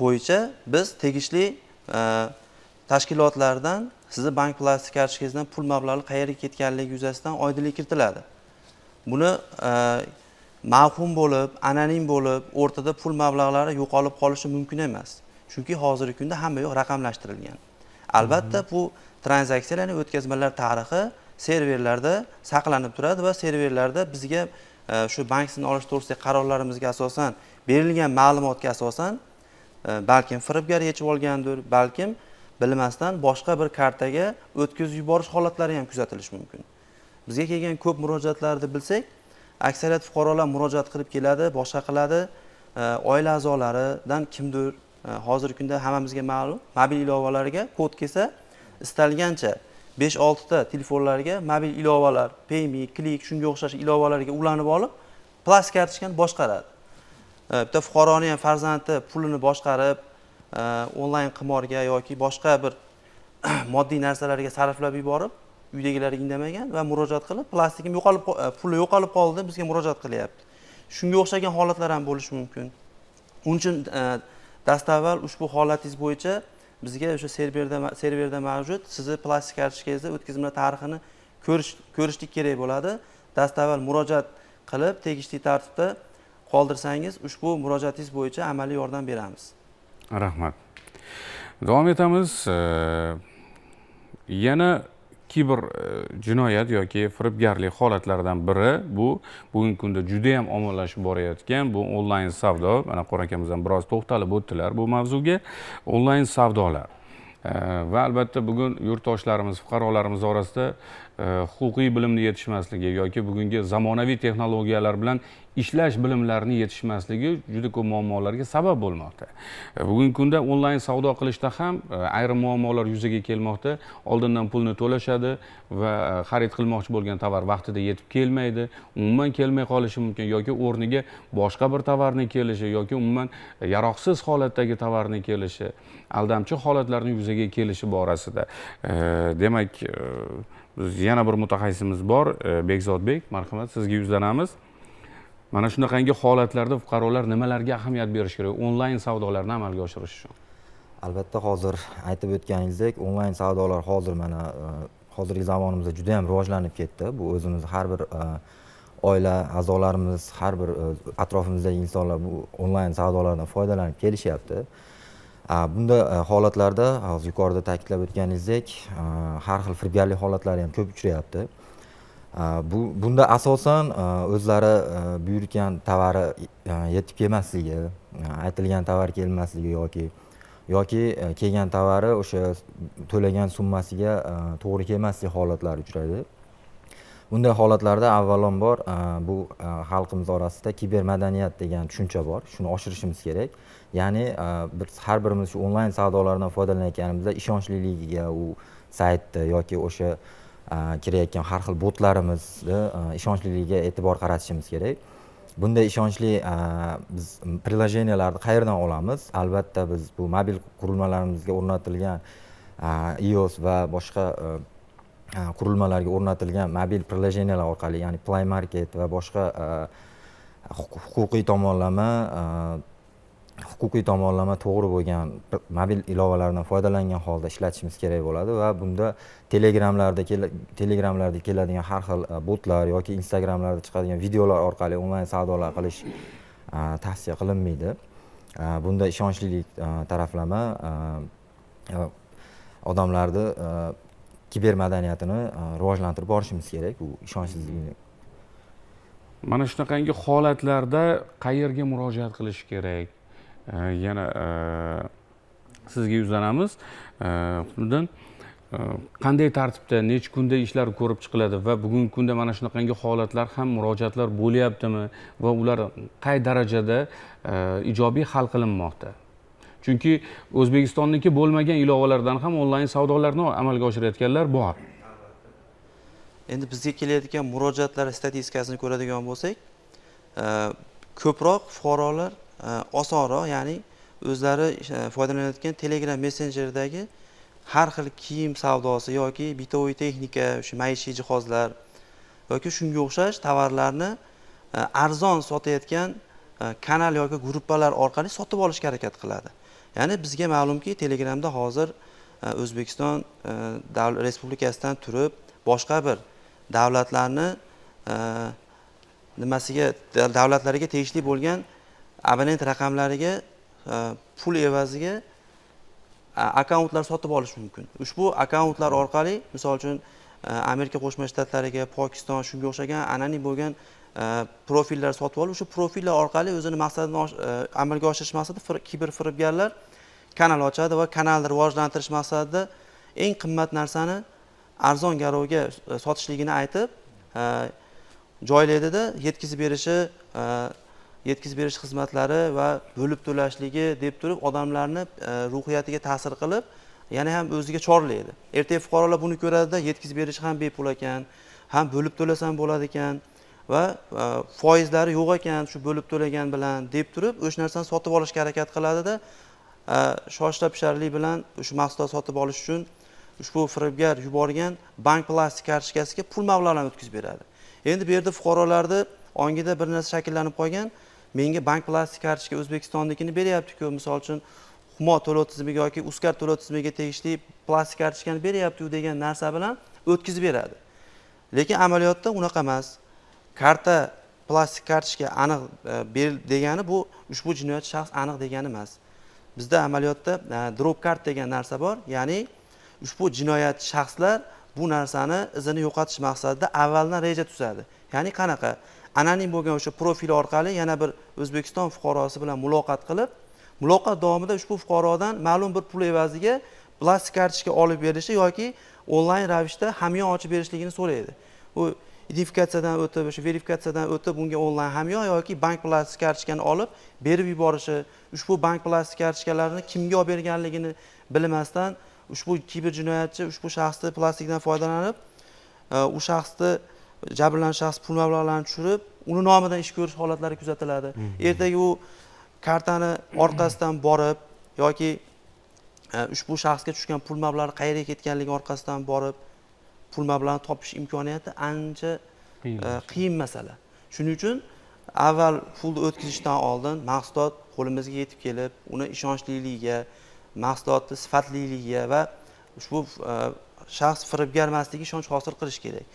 Speaker 2: bo'yicha biz tegishli tashkilotlardan sizni bank plastik kartochkangizdan pul mablag'lari qayerga ketganligi yuzasidan oydinlik kiritiladi. Buni mavhum bo'lib, anonim bo'lib, o'rtada pul mablag'lari yo'qolib qolishi mumkin emas. Chunki hozirgi kunda hamma yo'q raqamlashtirilgan. Albatta bu tranzaksiyalarni o'tkazmalar tarixi serverlarda saqlanib turadi va serverlarda bizga shu bank sirini olish to'g'risidagi qarorlarimizga asosan berilgan ma'lumotga asosan balkim firibgar yechib olgandir, balkim bilmasdan boshqa bir kartaga o'tkazib yuborish holatlari ham kuzatilishi mumkin. Bizga kelgan ko'p murojaatlarni bilsak, aksariyat fuqarolar murojaat qilib keladi, boshqa qiladi, oila a'zolaridan kimdir hozirgi kunda hammamizga ma'lum, mobil ilovalariga kod kelsa, istalgancha 5-6 ta telefonlarga mobil ilovalar, Payme, Click shunga o'xshash ilovalarga ulanib olib, plastik kartochkani boshqaradi. Bitta fuqaroning ham farzandi pulini boshqarib, onlayn qimorga yoki boshqa bir moddiy narsalarga sarflab yuborib, uydagilarga indamagan va murojaat qilib, plastikim yo'qolib puli yo'qolib qoldi, bizga murojaat qilyapti. Shunga o'xshagan holatlar ham bo'lishi mumkin. Uning uchun dastavval ushbu holatingiz bo'yicha bizga o'sha serverda mavjud sizni plastik kartochkangizda o'tkazma tarixini ko'rishlik kerak bo'ladi. Dastavval murojaat qilib, tegishli tartibda qoldirsangiz, ushbu murojaatingiz bo'yicha amaliy yordam beramiz.
Speaker 1: Rahmat. Davom etamiz. Yana kiber jinoyat yoki firibgarlik holatlaridan biri bu bugungi kunda juda ham ommalashib borayotgan bu onlayn savdo. Mana Qora akamiz ham biroz to'xtalib o'tdilar bu mavzuga. Onlayn savdolar. Va albatta bugun yurtdoshlarimiz, fuqarolarimiz orasida huquqiy bilimni yetishmasligi yoki bugungi zamonaviy texnologiyalar bilan ishlash bilimlarini yetishmasligi juda ko'p muammolarga sabab bo'lmoqda. Bugungi kunda onlayn savdo qilishda ham ayrim muammolar yuzaga kelmoqda. Oldindan pulni to'lashadi va xarid qilmoqchi bo'lgan tovar vaqtida yetib kelmaydi, umuman kelmay qolishi mumkin yoki o'rniga boshqa bir tovarning kelishi yoki umuman yaroqsiz holatdagi tovarning kelishi, aldamchi holatlarning yuzaga kelishi borasida. Demak, biz yana bir mutaxassisimiz bor, Bekzodbek, marhamat, sizga yuzlanamiz. Mana shunaqangi holatlarda fuqarolar nimalarga ahamiyat berish kerak onlayn savdolarni amalga oshirish uchun?
Speaker 8: Albatta hozir aytib o'tganingizdek, onlayn savdolar hozir mana hozirgi zamonimizda juda ham rivojlanib ketdi. Bu o'zimiz har bir oila a'zolarimiz, har bir atrofimizdagi insonlar bu onlayn savdolardan foydalanib kelishyapti. Bunda holatlarda hozir yuqorida ta'kidlab o'tganingizdek, har xil firibgarlik holatlari ham ko'p uchrayapti. Bunda asosan o'zlari buyurgan tovari yetib kelmasligi, aytilgan tovar kelmasligi yoki kelgan tovari o'sha to'lagan summasiga to'g'ri kelmasligi holatlari uchraydi. Bunday holatlarda avvalambor bu xalqimiz orasida kibermadaniyat degan tushuncha bor. Shuni oshirishimiz kerak. Ya'ni biz har birimiz shu onlayn savdolardan foydalanayotganimizda ishonchligiga u saytda yoki o'sha kirayotgan har xil botlarimizni ishonchligiga e'tibor qaratishimiz kerak. Bunday ishonchli biz prilojenelarni qayerdan olamiz? Albatta biz bu mobil qurilmalarimizga o'rnatilgan iOS va boshqa qurilmalarga o'rnatilgan mobil prilojenelar orqali, ya'ni Play Market va boshqa huquqiy tomonlama to'g'ri bo'lgan mobil ilovalardan foydalangan holda ishlatishimiz kerak bo'ladi va bunda Telegramlarda keladigan har xil botlar yoki Instagramlarda chiqadigan videolar orqali onlayn savdolar qilish tavsiya qilinmaydi. Bunda ishonchlilik taraflama odamlarni kibermadaniyatini rivojlantirib borishimiz kerak, bu ishonchsizlikni.
Speaker 1: Mana shunaqangi holatlarda qayerga murojaat qilish kerak? Yana sizga yuzlanamiz. Bundan qanday tartibda, necha kunda ishlar ko'rib chiqiladi va bugungi kunda mana shunaqangi holatlar ham murojaatlar bo'lyaptimi va ular qay darajada ijobiy hal qilinmoqda? Chunki O'zbekistonniki bo'lmagan ilovalardan ham onlayn savdolarni amalga oshirayotganlar bor.
Speaker 2: Endi bizga kelayotgan murojaatlar statistikasini ko'radigan bo'lsak, ko'proq fuqarolar osonroq, ya'ni o'zlari foydalanayotgan Telegram messenjeridagi har xil kiyim savdosi yoki bitoviy texnika, o'sha maishiy jihozlar yoki shunga o'xshash tovarlarni arzon sotayotgan kanal yoki gruppalar orqali sotib olishga harakat qiladi. Ya'ni bizga ma'lumki, Telegramda hozir O'zbekiston Respublikasidan turib boshqa bir davlatlarni davlatlariga tegishli bo'lgan abonent raqamlariga pul evaziga akkauntlar sotib olish mumkin. Ushbu akkauntlar orqali, misol uchun Amerika Qo'shma Shtatlariga, Pokiston shunga o'xshagan anonim bo'lgan profillar sotib olib, shu profillar orqali o'zini maqsadini amalga oshirish maqsadida kiber firibgarlar kanal ochadi va kanalni rivojlantirish maqsadida eng qimmat narsani arzon garovga sotishligini aytib joylaydida yetkazib berish xizmatlari va bo'lib to'lashligi deb turib odamlarni ruhiyatiga ta'sir qilib, yana ham o'ziga chorlaydi. Ertaga fuqarolar buni ko'radida, yetkazib berish ham bepul ekan, ham bo'lib to'lasam bo'ladi ekan va foizlari yo'q ekan, shu bo'lib to'lagan bilan deb turib, o'sha narsani sotib olishga harakat qiladida, shoshla pisharlik bilan o'sha mahsulot sotib olish uchun ushbu firibgar yuborgan bank plastik kartochkasiga pul mablag'larini o'tkazib beradi. Endi bu yerda fuqarolarni ongida bir narsa shakllanib qolgan, menga bank plastik kartochka O'zbekistonnikini beryapti-ku, misol uchun Humo to'lov tizimiga yoki Uzcard to'lov tizimiga tegishli plastik kartochkani beryapti-ku degan narsa bilan o'tkazib beradi. Lekin amaliyotda unaqa emas. Karta plastik kartochka aniq degani bu ushbu jinoyat shaxs aniq degani emas. Bizda amaliyotda drop card degan narsa bor, ya'ni ushbu jinoyat shaxslar bu narsani izini yo'qotish maqsadida avvaldan reja tuzadi. Ya'ni qanaqa? Anonim bo'lgan o'sha profil orqali yana bir O'zbekiston fuqarosi bilan muloqot qilib, muloqot davomida ushbu fuqarodan ma'lum bir pul evaziga plastik kartochka olib berishi yoki onlayn ravishda hamyon ochib berishligini so'raydi. U identifikatsiyadan o'tib, o'sha verifikatsiyadan o'tib, unga onlayn hamyon yoki bank plastik kartochkani olib berib yuborishi, ushbu bank plastik kartochkalarini kimga olib berganligini bilmasdan ushbu kiber jinoyatchi ushbu shaxsni plastikdan foydalanib, u shaxsni jabrlanuvchi shaxs pul mablag'larini tushirib, uni nomidan ish ko'rish holatlari kuzatiladi. Ertaga u kartani orqasidan borib yoki ushbu shaxsga tushgan pul mablag'i qayerga ketganligi orqasidan borib pul mablag'ini topish imkoniyati ancha qiyin masala. Shuning uchun avval pulni o'tkazishdan oldin mahsulot qo'limizga yetib kelib, uni ishonchliligiga, mahsulotning sifatliligiga va ushbu shaxs firibgar emasligi ishonch hosil qilish kerak.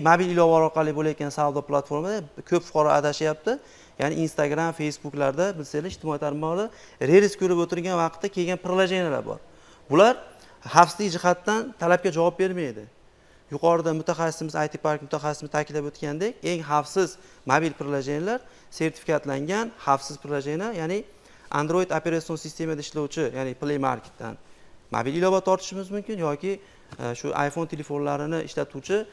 Speaker 2: Mobil ilova orqali bo'layotgan savdo platformada ko'p fuqaro adashyapti. Ya'ni Instagram, Facebooklarda bilsanglar ijtimoiy tarmoqda reels ko'rib o'tirgan vaqtda kelgan prilojenalar bor. Bular xavfsizlik jihatdan talabga javob bermaydi. Yuqorida mutaxassisimiz, IT Park mutaxassisimiz ta'kidlab o'tgandek, eng xavfsiz mobil prilojenalar sertifikatlangan xavfsiz prilojena, ya'ni Android operatsion sistemada ishlovchi, ya'ni Play Marketdan mobil ilova tortishimiz mumkin yoki shu iPhone telefonlarini ishlatuvchi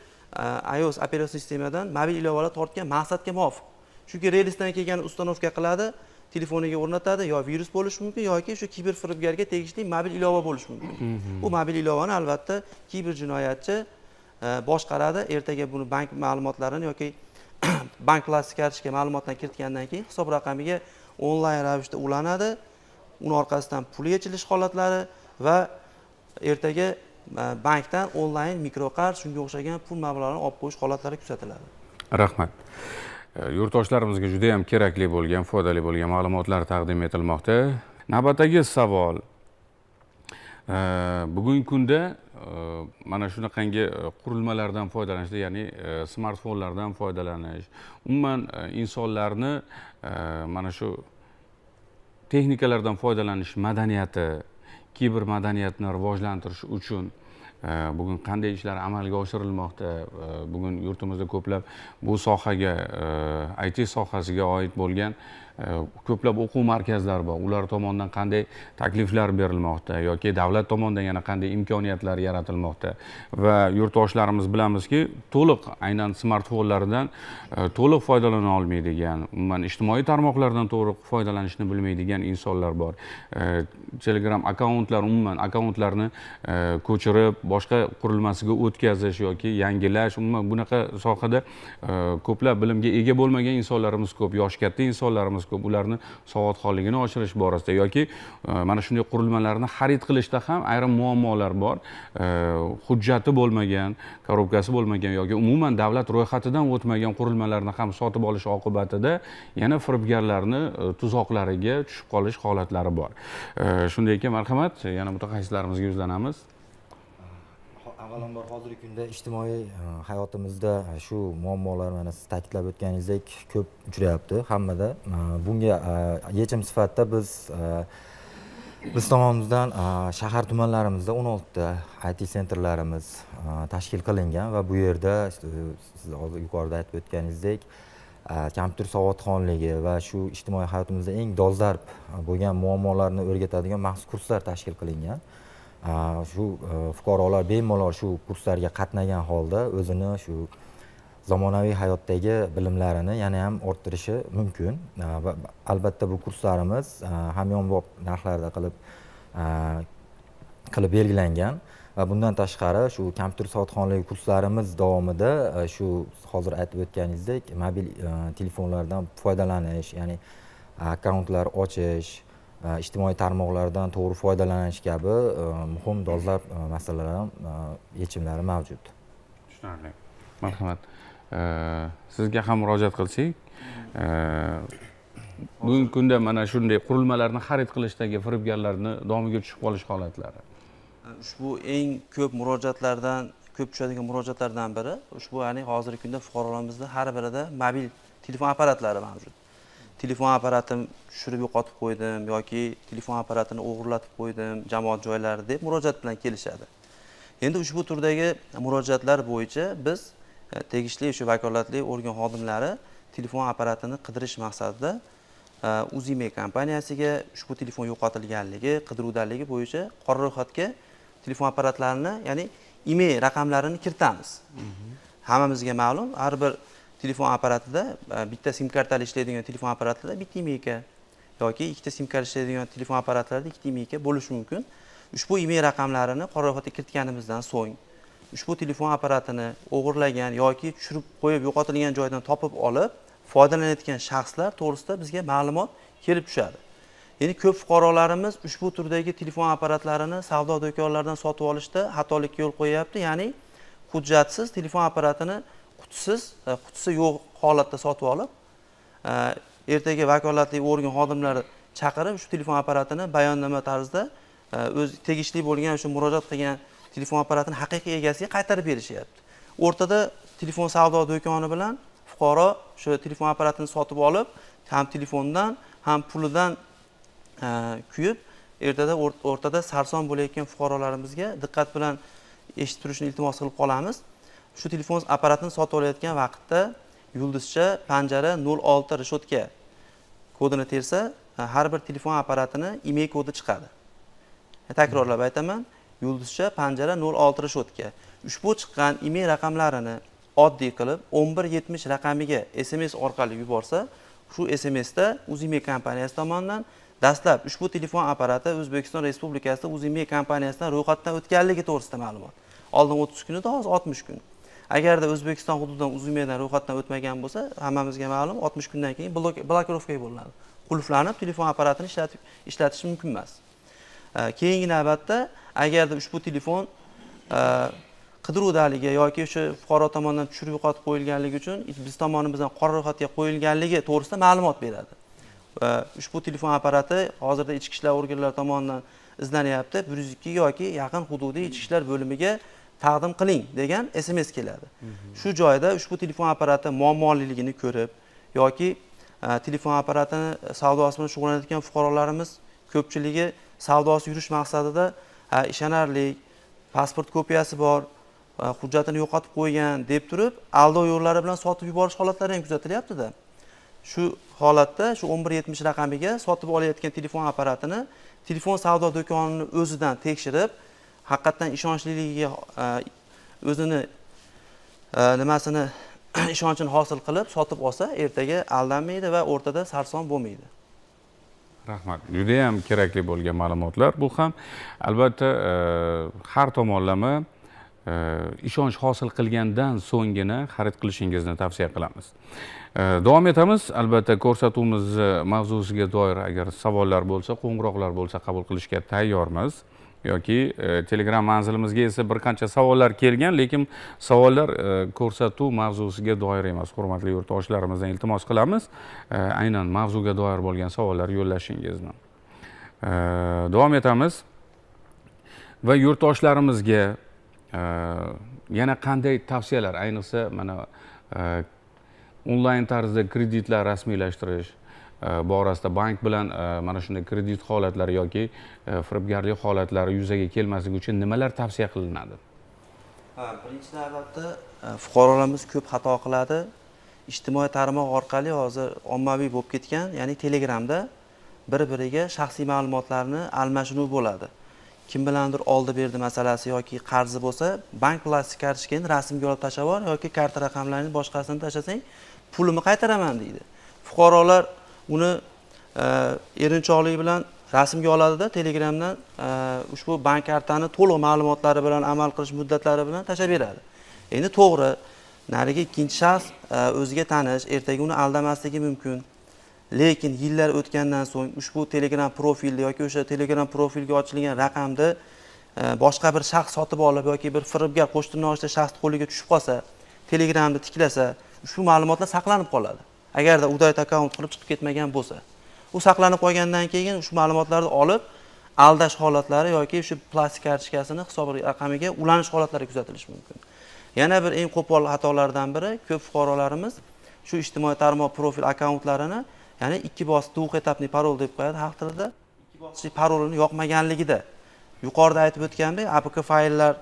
Speaker 2: iOS operatsion sistemadan mobil ilovalar tortgan maqsadga muvofiq. Chunki reelsdan kelgan ustanovka qiladi, telefoniga o'rnatadi, yo virus bo'lishi mumkin yoki shu kiber firibgarga tegishli mobil ilova bo'lishi mumkin. Bu mobil ilovani albatta kiber jinoyatchi boshqaradi. Ertaga buni bank ma'lumotlarini yoki bank plastik kartochka ma'lumotdan kiritgandan keyin hisob raqamiga onlayn ravishda ulanadi. Uni orqasidan pul yechilish holatlari va ertaga bankdan onlayn mikroqarz shunga o'xshagan pul mablag'larini olib qo'yish holatlari kuzatiladi.
Speaker 1: Rahmat. Yurtdoshlarimizga juda ham kerakli bo'lgan, foydali bo'lgan ma'lumotlar taqdim etilmoqda. Navbatdagi savol. Bugungi kunda mana shunaqangi qurilmalardan foydalanishda, ya'ni smartfonlardan foydalanish, umuman insonlarni mana shu texnikalardan foydalanish madaniyati, kiber madaniyatni rivojlantirish uchun bugun qanday ishlar amalga oshirilmoqda? Bugun yurtimizda ko'plab bu sohaga, IT sohasiga oid bo'lgan ko'plab o'quv markazlari bor. Ular tomonidan qanday takliflar berilmoqda yoki davlat tomonidan yana qanday imkoniyatlar yaratilmoqda? Va yurtdoshlarimiz bilamizki, to'liq aynan smartfonlardan to'liq foydalana olmaydigan, umuman ijtimoiy tarmoqlardan to'liq foydalanishni bilmaydigan insonlar bor. Telegram akkauntlar, umuman akkauntlarni ko'chirib, boshqa qurilmasiga o'tkazish yoki yangilash, umuman bunaqa sohada ko'plab bilimga ega bo'lmagan insonlarimiz ko'p, yoshi katta insonlarimiz ko'p. Ularni savodxonligini oshirish borasida yoki mana shunday qurilmalarni xarid qilishda ham ayrim muammolar bor. Hujjati bo'lmagan, korobkasi bo'lmagan yoki umuman davlat ro'yxatidan o'tmagan qurilmalarni ham sotib olish oqibatida yana firibgarlarni tuzoqlariga tushib qolish holatlari bor. Shunday ekan, marhamat, yana mutaxassislarimizga yuzlanamiz.
Speaker 8: Avvalambor hozirgi kunda ijtimoiy hayotimizda shu muammolar mana siz ta'kidlab o'tganingizdek ko'p uchrayapti hammada. Bunga yechim sifatida biz tomonimizdan shahar tumanlarimizda 16 ta IT sentrlarimiz tashkil qilingan va bu yerda siz hozir yuqorida aytib o'tganingizdek kompyuter savodxonligi va shu ijtimoiy hayotimizda eng dolzarb bo'lgan muammolarni o'rgatadigan maxsus kurslar tashkil qilingan. Shu fuqarolar bemalol shu kurslarga qatnagan holda o'zini shu zamonaviy hayotdagi bilimlarini yana ham orttirishi mumkin. Va albatta bu kurslarimiz hamyonbop narxlarda qilib belgilangan va bundan tashqari shu kompyuter savodxonligi kurslarimiz davomida shu hozir aytib o'tganingizdek mobil telefonlardan foydalanish, ya'ni akkauntlar ochish, ijtimoiy tarmoqlardan to'g'ri foydalanish kabi muhim dolzarb masalalar ham yechimlari mavjud.
Speaker 1: Tushunarli. Marhamat. Sizga ham murojaat qilsak, bugungi kunda mana shunday qurilmalarni xarid qilishdagi firibgarlarni domiga tushib qolish holatlari.
Speaker 2: Ushbu eng ko'p murojaatlardan, ko'p tushadigan murojaatlardan biri ushbu ya'ni hozirgi kunda fuqarolarimizda har birida mobil telefon apparatlari mavjud. Telefon apparatim tushirib yo'qotib qo'ydim yoki telefon apparatini o'g'irlatib qo'ydim jamoat joylari deb murojaat bilan kelishadi. Endi ushbu turdagi murojaatlar bo'yicha biz tegishli shu vakolatli organ xodimlari telefon apparatini qidirish maqsadida Uzime kompaniyasiga ushbu telefon yo'qotilganligi, qidiruvdaligi bo'yicha qora ro'yxatga telefon apparatlarini, ya'ni email raqamlarini kiritamiz. Hammamizga ma'lum, har bir telefon apparatida bitta sim kartali ishlaydigan telefon apparatida bitta emailga yoki ikkita sim kart ishlaydigan telefon apparatlarida ikkita emailga bo'lishi mumkin. Ushbu email raqamlarini qora ro'yxatga kiritganimizdan so'ng ushbu telefon apparatini o'g'irlagan yoki tushirib qo'yib yo'qotilgan joydan topib olib foydalanayotgan shaxslar to'g'risida bizga ma'lumot kelib tushadi. Ya'ni ko'p fuqarolarimiz ushbu turdagi telefon apparatlarini savdo do'konlaridan sotib olishda xatolikka yo'l qo'yapti. Ya'ni hujjatsiz telefon apparatini qutisi yo'q holatda sotib olib, ertaga vakolatli organ xodimlari chaqirib shu telefon apparatini bayonnoma tarzida o'z tegishli bo'lgan shu murojaat qilgan telefon apparatini haqiqiy egasiga qaytarib berishyapti. O'rtada telefon savdo do'koni bilan fuqaro shu telefon apparatini sotib olib, ham telefondan, ham pulidan kuyib, ertada o'rtada sarson bo'layotgan fuqarolarimizga diqqat bilan eshitib turishni iltimos qilib qolamiz. Shu telefon apparatini sotib olayotgan vaqtda yulduzcha panjara 06 reshotka kodini tersa, har bir telefon apparatini email kodi chiqadi. Takrorlab aytaman, yulduzcha panjara 06 reshotka. Ushbu chiqqan email raqamlarini oddiy qilib 1170 raqamiga SMS orqali yuborsa, shu SMSda Uzime kompaniyasi tomonidan dastlab ushbu telefon apparati O'zbekiston Respublikasida Uzime kompaniyasidan ro'yxatdan o'tganligi to'g'risida ma'lumot. Oldin 30 kun edi, hozir 60 kun. Agarda O'zbekiston hududidan Uzimedan ro'yxatdan o'tmagan bo'lsa, hammamizga ma'lum 60 kundan keyin blokirovka bo'linadi. Qulflanib telefon apparatini ishlatish mumkin emas. Keyingi navbatda agarda ushbu telefon qidiruvdaligi yoki o'sha fuqaro tomonidan tushirib yo'qotib qo'yilganligi uchun biz tomonimizdan qora ro'yxatga qo'yilganligi to'g'risida ma'lumot beradi. Ushbu telefon apparati hozirda ichki ishlar organlari tomonidan izlanyapti. 102 yoki yaqin hududiy ichki ishlar bo'limiga taqdim qiling degan SMS keladi. Shu joyda ushbu telefon apparati muammoliligini ko'rib yoki telefon apparatini savdosi bilan shug'ullanayotgan fuqarolarimiz ko'pchiligi savdosi yurish maqsadida ishonarli pasport kopiyasi bor, hujjatini yo'qotib qo'ygan deb turib, aldov yo'llari bilan sotib yuborish holatlari ham kuzatilyapti-da. Shu holatda shu 1170 raqamiga sotib olayotgan telefon apparatini telefon savdo do'konining o'zidan tekshirib, haqiqatan ishonchliligiga o'zini nimasini ishonchini hosil qilib sotib olsa, ertaga aldanmaydi va o'rtada sarson bo'lmaydi.
Speaker 1: Rahmat. Juda ham kerakli bo'lgan ma'lumotlar. Bu ham albatta har tomonlama ishonch hosil qilgandan so'nggina xarid qilishingizni tavsiya qilamiz. Davom etamiz. Albatta ko'rsatuvimiz mavzusiga doir agar savollar bo'lsa, qo'ng'iroqlar bo'lsa qabul qilishga tayyormiz. Yoki Telegram manzilimizga esa bir qancha savollar kelgan, lekin savollar ko'rsatuv mavzusiga doir emas. Hurmatli yurtdoshlarimizdan iltimos qilamiz, aynan mavzuga doir bo'lgan savollar yo'llashingizni. Davom etamiz va yurtdoshlarimizga yana qanday tavsiyalar, ayniqsa mana onlayn tarzda kreditlar rasmiylashtirish borasida bank bilan mana shunday kredit holatlari yoki firibgarlik holatlari yuzaga kelmasligi uchun nimalar tavsiya qilinadi?
Speaker 2: Birinchi navbatda fuqarolarimiz ko'p xato qiladi. Ijtimoiy tarmoq orqali hozir ommaviy bo'lib ketgan, ya'ni Telegramda bir-biriga shaxsiy ma'lumotlarni almashinuv bo'ladi. Kim bilandir oldi-berdi masalasi yoki qarzi bo'lsa, bank plastik kartochkani rasmga olib tashlab ol yoki karta raqamlarini boshqasini tashlasang, pulimni qaytaraman deydi. Fuqarolar uni erinchoqlik bilan rasmga oladida, Telegramdan ushbu bank kartani to'liq ma'lumotlari bilan amal qilish muddatlari bilan tashlab beradi. Endi to'g'ri, narigi ikkinchi shaxs o'ziga tanish, ertaga uni aldamasligi mumkin. lekin yillar o'tgandan so'ng ushbu Telegram profilni yoki o'sha Telegram profilga ochilgan raqamni boshqa bir shaxs sotib olib yoki bir firibgar qo'shtirnoqcha shaxs qo'liga tushib qolsa, Telegramni tiklasa, ushbu ma'lumotlar saqlanib qoladi. Agarda udayt akkaunt qilib chiqib ketmagan bo'lsa, u saqlanib qolgandan keyin ushbu ma'lumotlarni olib aldash holatlari yoki shu plastik kartochkasini hisob raqamiga ulanish holatlari kuzatilishi mumkin. Yana bir eng qo'pol xatolardan biri, ko'p fuqarolarimiz shu ijtimoiy tarmoq profil akkauntlarini, ya'ni ikki bosqich duxetapli parol deb qo'yadi xalq tilida. Ikki bosqich parolini yoqmaganligida, yuqorida aytib o'tgandek, APK fayllar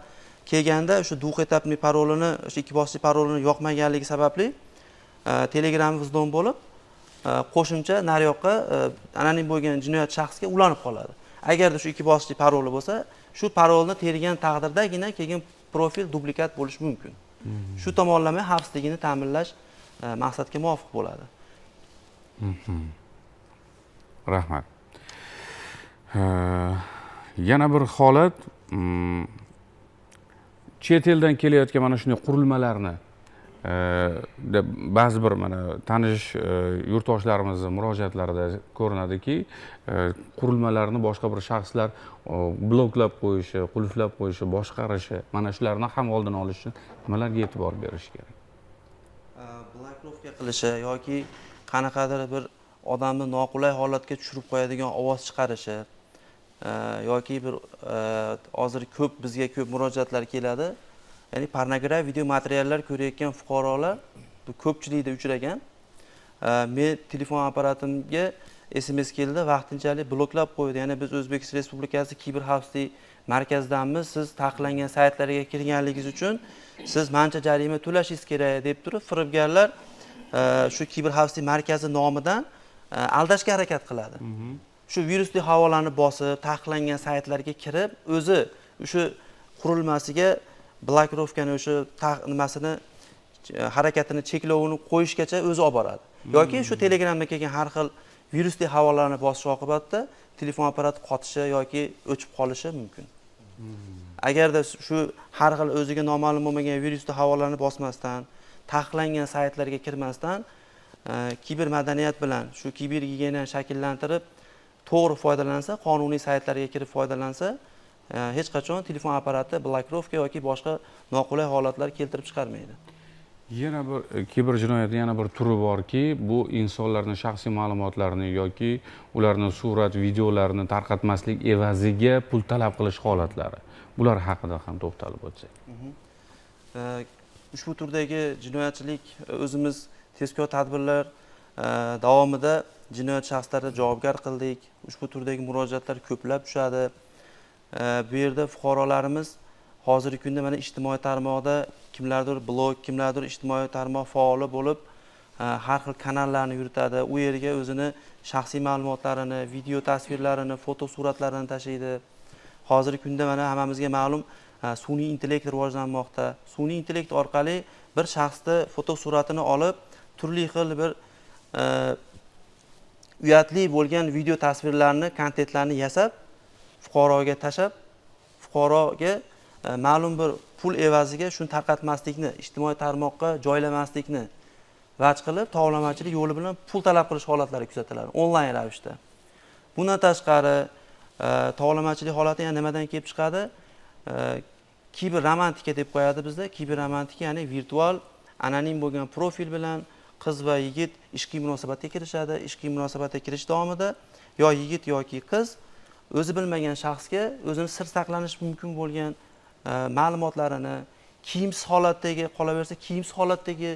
Speaker 2: kelganda o'sha duxetapli parolini, o'sha ikki bosqich parolini yoqmaganligi sababli Telegram vizdon bo'lib, qo'shimcha nariyoqqa anonim bo'lgan jinoyat shaxsga ulanib qoladi. Agarda shu ikki bosqichli paroli bo'lsa, shu parolni tergan taqdirdagina keyin profil duplikat bo'lishi mumkin. Shu tomonlama xavfsizligini ta'minlash maqsadga muvofiq bo'ladi.
Speaker 1: Rahmat. Yana bir holat, chet eldan kelayotgan mana shunday qurilmalarni ba'zi bir mana tanish yurtdoshlarimizni murojaatlarida ko'rinadiki, qurilmalarni boshqa bir shaxslar bloklab qo'yishi, qulflab qo'yishi, boshqarishi, mana shularni ham oldini olish uchun nimalarga e'tibor berish kerak?
Speaker 2: Bloklovka qilishi yoki qanaqadir bir odamni noqulay holatga tushirib qo'yadigan ovoz chiqarishi yoki bir hozir bizga ko'p murojaatlar keladi. Ya'ni pornografik video materiallar ko'rayotgan fuqarolar bu ko'pchilikda uchragan. Men telefon apparatimga SMS keldi, vaqtinchalik bloklab qo'ydi. Ya'ni biz O'zbekiston Respublikasi kiber xavfsizlik markazidanmiz. Siz taqiqlangan saytlarga kirganligingiz uchun siz mancha jarima to'lashingiz kerak deb turib, firibgarlar shu kiber xavfsizlik markazi nomidan aldashga harakat qiladi. Shu virusli havolani bosib, taqiqlangan saytlarga kirib, o'zi o'sha qurilmasiga blokировкani o'sha nimasini harakatini cheklovini qo'yishgacha o'zi olib boradi. Yoki shu Telegramda kelgan har xil virusli havolarni bosish oqibatida telefon apparati qotishi yoki o'chib qolishi mumkin. Agarda shu har xil o'ziga noma'lum bo'lmagan virusli havolarni bosmasdan, taqiqlangan saytlarga kirmasdan kiber madaniyat bilan shu kiber gigiyenani shakllantirib to'g'ri foydalansa, qonuniy saytlarga kirib foydalansa, hech qachon telefon apparati blokировка yoki boshqa noqulay holatlar keltirib chiqarmaydi.
Speaker 1: Yana bir kiber jinoyatning yana bir turi borki, bu insonlarning shaxsiy ma'lumotlarini yoki ularning surat, videolarini tarqatmaslik evaziga pul talab qilish holatlari. Bular haqida ham to'xtalib o'tsak.
Speaker 2: Ushbu turdagi jinoyatchilik o'zimiz tezkor tadbirlar davomida jinoyat shaxslarni javobgar qildik. Ushbu turdagi murojaatlar ko'plab tushadi. Bu yerda fuqarolarimiz hozirgi kunda mana ijtimoiy tarmoqda kimlardir blog, kimlardir ijtimoiy tarmoq faoli bo'lib, har xil kanallarni yuritadi. U yerga o'zini shaxsiy ma'lumotlarini, video tasvirlarini, foto suratlarini tashlaydi. Hozirgi kunda mana hammamizga ma'lum sun'iy intellekt rivojlanmoqda. Sun'iy intellekt orqali bir shaxsni foto suratini olib, turli xil bir uyatli bo'lgan video tasvirlarni, kontentlarni yasab fuqaroga tashab, fuqaroga ma'lum bir pul evaziga shuni tarqatmaslikni, ijtimoiy tarmoqqa joylamaslikni vaj qilib, tovlamachilik yo'li bilan pul talab qilish holatlari kuzatiladi onlayn ravishda. Bundan tashqari tovlamachilik holati yana nimadan kelib chiqadi? Kiber romantika deb qo'yadi bizda. Kiber romantika ya'ni virtual anonim bo'lgan profil bilan qiz va yigit ishqiy munosabatga kirishadi. Ishqiy munosabatga kirish davomida yo yigit yoki qiz o'zi bilmagan shaxsga o'zini sir saqlanish mumkin bo'lgan ma'lumotlarini kiyimsiz holatdagi qolaversa, kiyimsiz holatdagi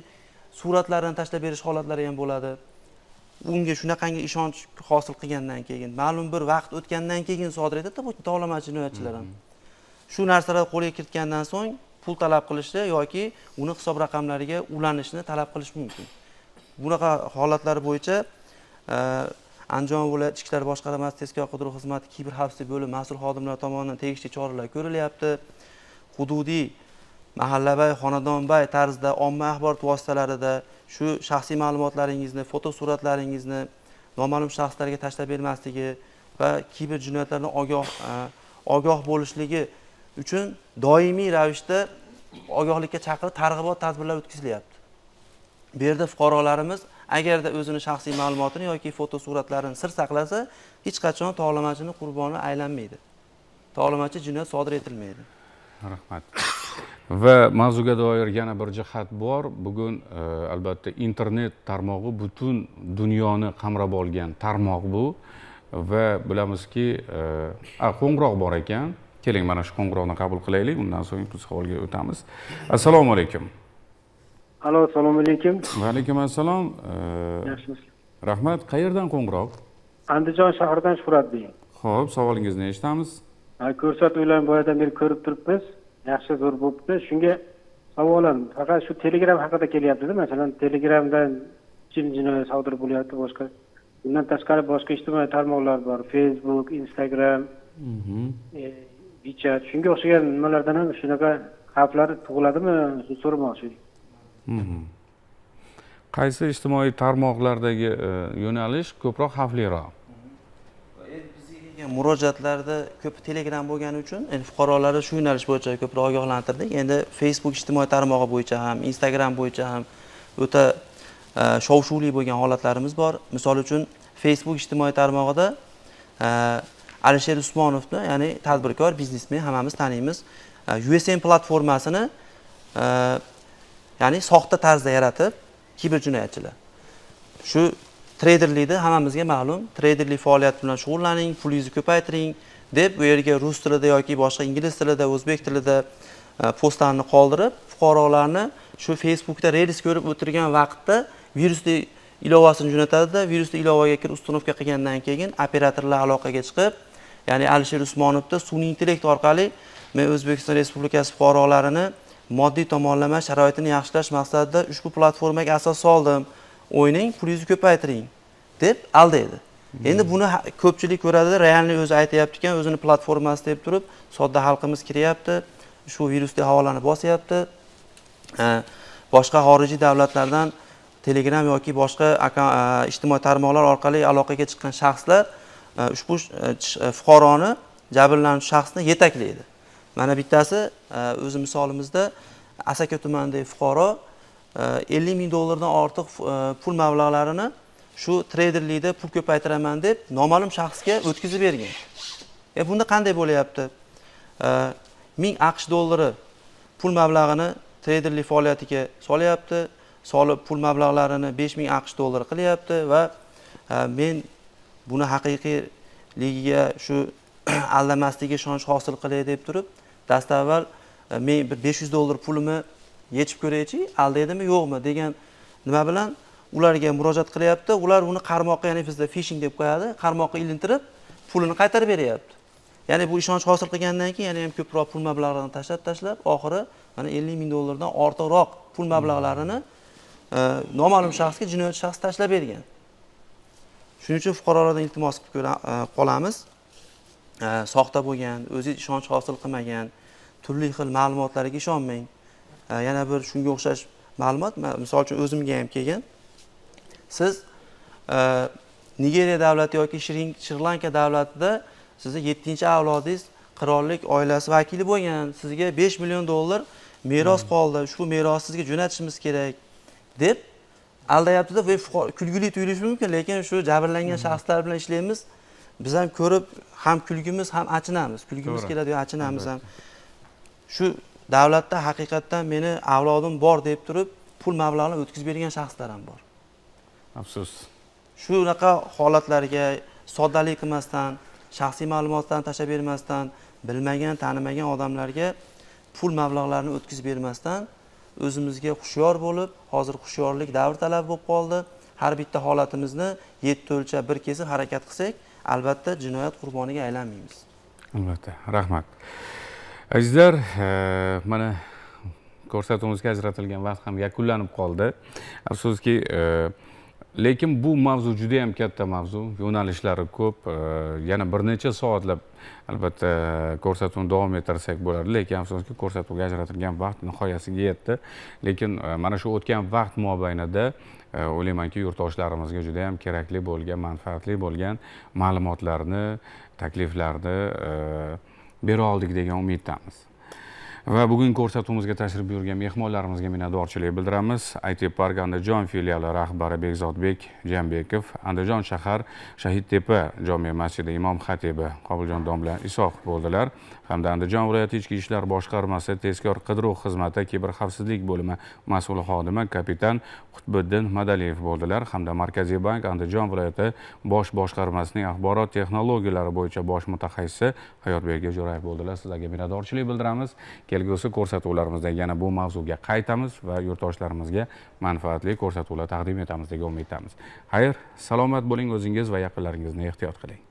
Speaker 2: suratlarini tashlab berish holatlari ham bo'ladi. Unga shunaqangi ishonch hosil qilgandan keyin, ma'lum bir vaqt o'tgandan keyin sodir etadi bu tovlamachi jinoyatchilar ham. Shu narsalar qo'lga kiritgandan so'ng pul talab qilishni yoki uni hisob raqamlariga ulanishni talab qilish mumkin. Bunaqa holatlar bo'yicha Andijon viloyat Ichki ishlar boshqarmasi tezkor qidiruv xizmati kiber xavfsizlik bo'limi mas'ul xodimlari tomonidan tegishli choralar ko'rilyapti. Hududiy, mahallabay, xonadonbay tarzda omma axborot vositalarida shu shaxsiy ma'lumotlaringizni, foto suratlaringizni noma'lum shaxslarga tashlab bermasligi va kiber jinoyatlardan ogoh bo'lishligi uchun doimiy ravishda ogohlikka chaqirib targ'ibot tadbirlari o'tkazilyapti. Bu yerda fuqarolarimiz agarda o'zini shaxsiy ma'lumotini yoki fotosuratlarini sir saqlasa, hech qachon tovlamachini qurboni aylanmaydi. Tovlamachi jinoyat sodir etilmaydi.
Speaker 1: Rahmat. Va mavzuga doir yana bir jihat bor. Bugun albatta internet tarmog'i butun dunyoni qamrab olgan tarmoq bu va bilamizki, qo'ng'iroq bor ekan. Keling, mana shu qo'ng'iroqni qabul qilaylik, undan so'ng biz savolga o'tamiz. Assalomu alaykum.
Speaker 3: Alo, assalomu alaykum.
Speaker 1: Va alaykum assalom.
Speaker 3: Yaxshimisiz?
Speaker 1: Rahmat. Qayerdan qo'ng'iroq?
Speaker 3: Andijon shahridan Shuhratbek.
Speaker 1: Xo'p, savolingizni eshitamiz.
Speaker 3: Ko'rsatuvlarni boyadan beri ko'rib turibmiz. Yaxshi zo'r bo'libdi. Shunga savolim faqat shu Telegram haqida kelyapti-da. Masalan, Telegramdan jinoyat sodir bo'lyapti, boshqa. Bundan tashqari boshqa ijtimoiy tarmoqlar bor. Facebook, Instagram, WeChat. Shunga o'xshagan nimalardan ham shunaqa xavflar tug'iladimi? Shu so'ramoqchi edim.
Speaker 1: Qaysi ijtimoiy tarmoqlardagi yo'nalish ko'proq xavfliroq?
Speaker 2: Murojaatlarda ko'p Telegram bo'lgani uchun fuqarolarni shu yo'nalish bo'yicha ko'proq ogohlantirdik. Endi Facebook ijtimoiy tarmog'i bo'yicha ham, Instagram bo'yicha ham o'ta shov-shuvli bo'lgan holatlarimiz bor. Misol uchun Facebook ijtimoiy tarmog'ida Alisher Usmonovni, ya'ni tadbirkor, biznesmen, hammamiz taniymiz, USM platformasini ya'ni soxta tarzda yaratib, kiberjinoyatchilar. Shu treyderlikda hammamizga ma'lum, treyderlik faoliyati bilan shug'ullaning, pulingizni ko'paytiring deb bu yerga rus tilida yoki boshqa ingliz tilida, o'zbek tilida postlarni qoldirib, fuqarolarni shu Facebookda reels ko'rib o'tirgan vaqtda virusli ilovasini jo'natadi-da, virusli ilovaga kirib ustunovka qilgandan keyin operatorlar aloqaga chiqib, ya'ni Alisher Usmonovda sun'iy intellekt orqali men O'zbekiston Respublikasi fuqarolarini moddiy tomonlama sharoitini yaxshilash maqsadida ushbu platformaga asos soldim. O'yning, pulingizni ko'paytiring deb aldaydi. Endi buni ko'pchilik ko'radi, realni o'zi aytayapti ekan, o'zini platformasi deb turib, sodda xalqimiz kiryapti, shu virusli havolani bosyapti. Boshqa xorijiy davlatlardan Telegram yoki boshqa ijtimoiy tarmoqlar orqali aloqaga chiqqan shaxslar ushbu fuqaroni, jabrlanuvchi shaxsni yetaklaydi. Mana bittasi o'zi misolimizda Asaka tumanidagi fuqaro $50 ming ortiq pul mablag'larini shu treyderlikda pul ko'paytiraman deb noma'lum shaxsga o'tkazib bergan. Bunda qanday bo'lyapti? $1000 pul mablag'ini treyderlik faoliyatiga solyapti, solib pul mablag'larini $5000 qilyapti va men buni haqiqiyligiga shu aldamasligiga ishonch hosil qilay deb turib, dastavval men bir $500 pulimni yechib ko'raychi, aldaydimi yo'qmi degan nima bilan ularga murojaat qilyapti. Ular uni qarmoqqa, ya'ni bizda phishing deb qo'yadi, qarmoqqa ilintirib pulini qaytarib beryapti. Ya'ni bu ishonch hosil qilgandan keyin yana ham ko'proq pul mablag'larini tashlab, oxiri mana $50 ming dan ortiqroq pul mablag'larini noma'lum shaxsga, jinoyatchi shaxs tashlab bergan. Shuning uchun fuqarolardan iltimos qilib qolamiz. Soxta bo'lgan, o'zingiz ishonch hosil qilmagan turli xil ma'lumotlarga ishonmang. Yana bir shunga o'xshash ma'lumot, misol uchun o'zimga ham kelgan. Siz Nigeriya davlati yoki Shri Lanka davlatida sizni 7-avlodingiz qirollik oilasi vakili bo'lgan, sizga $5 million meros qoldi, ushbu merosni sizga jo'natishimiz kerak deb aldayapti-da. Kulgili tuyulishi mumkin, lekin shu jabrlangan shaxslar bilan ishlaymiz. Biz ham ko'rib, ham kulgimiz, ham achinamiz. Kulgimiz keladi, achinamiz ham. Shu davlatda haqiqatdan meni avlodim bor deb turib, pul mablag'ini o'tkazib bergan shaxslar ham bor.
Speaker 1: Afsus.
Speaker 2: Shunaqa holatlarga soddalik qilmasdan, shaxsiy ma'lumotlarni tashlab bermasdan, bilmagan, tanimagan odamlarga pul mablag'larini o'tkazib bermasdan o'zimizga hushyor bo'lib, hozir hushyorlik davr talab bo'lib qoldi. Har bitta holatimizni 7 o'lchab bir kesib harakat qilsak, albatta jinoyat qurboniga aylanmaymiz.
Speaker 1: Albatta, rahmat. Azizlar, mana ko'rsatuvimizga ajratilgan vaqt ham yakunlanib qoldi. Afsuski, lekin bu mavzu juda ham katta mavzu, yo'nalishlari ko'p, yana bir necha soatlab albatta ko'rsatuvni davom ettirsak bo'ladi, lekin afsuski ko'rsatuvga ajratilgan vaqt nihoyasiga yetdi. Lekin mana shu o'tgan vaqt mobaynida o'ylaymanki yurtdoshlarimizga juda ham kerakli bo'lgan, manfaatli bo'lgan ma'lumotlarni, takliflarni bera oldik degan umiddamiz. Va bugun ko'rsatuvimizga tashrif buyurgan mehmonlarimizga minnatdorchilik bildiramiz. IT Park Andijon filiali rahbari Bekzodbek Jambekov, Andijon shahar Shahidtepa jome masjidi imom xatibi Qobuljon domla Isoqov bo'ldilar, hamda Andijon viloyati ichki ishlar boshqarmasi tezkor qidiruv xizmati kiberxavfsizlik bo'limi mas'ul xodimi kapitan Qutbiddin Madaliyev bo'ldilar, hamda Markaziy bank Andijon viloyati bosh boshqarmasining axborot texnologiyalari bo'yicha bosh mutaxassisi Hayotbek Jo'rayev bo'ldilar. Sizlarga minnatdorchilik bildiramiz. Kelgusi ko'rsatuvlarimizda yana bu mavzuga qaytamiz va yurtdoshlarimizga manfaatli ko'rsatuvlar taqdim etamiz degan umiddamiz. Xayr, salomat bo'ling, o'zingiz va yaqinlaringizni ehtiyot qiling.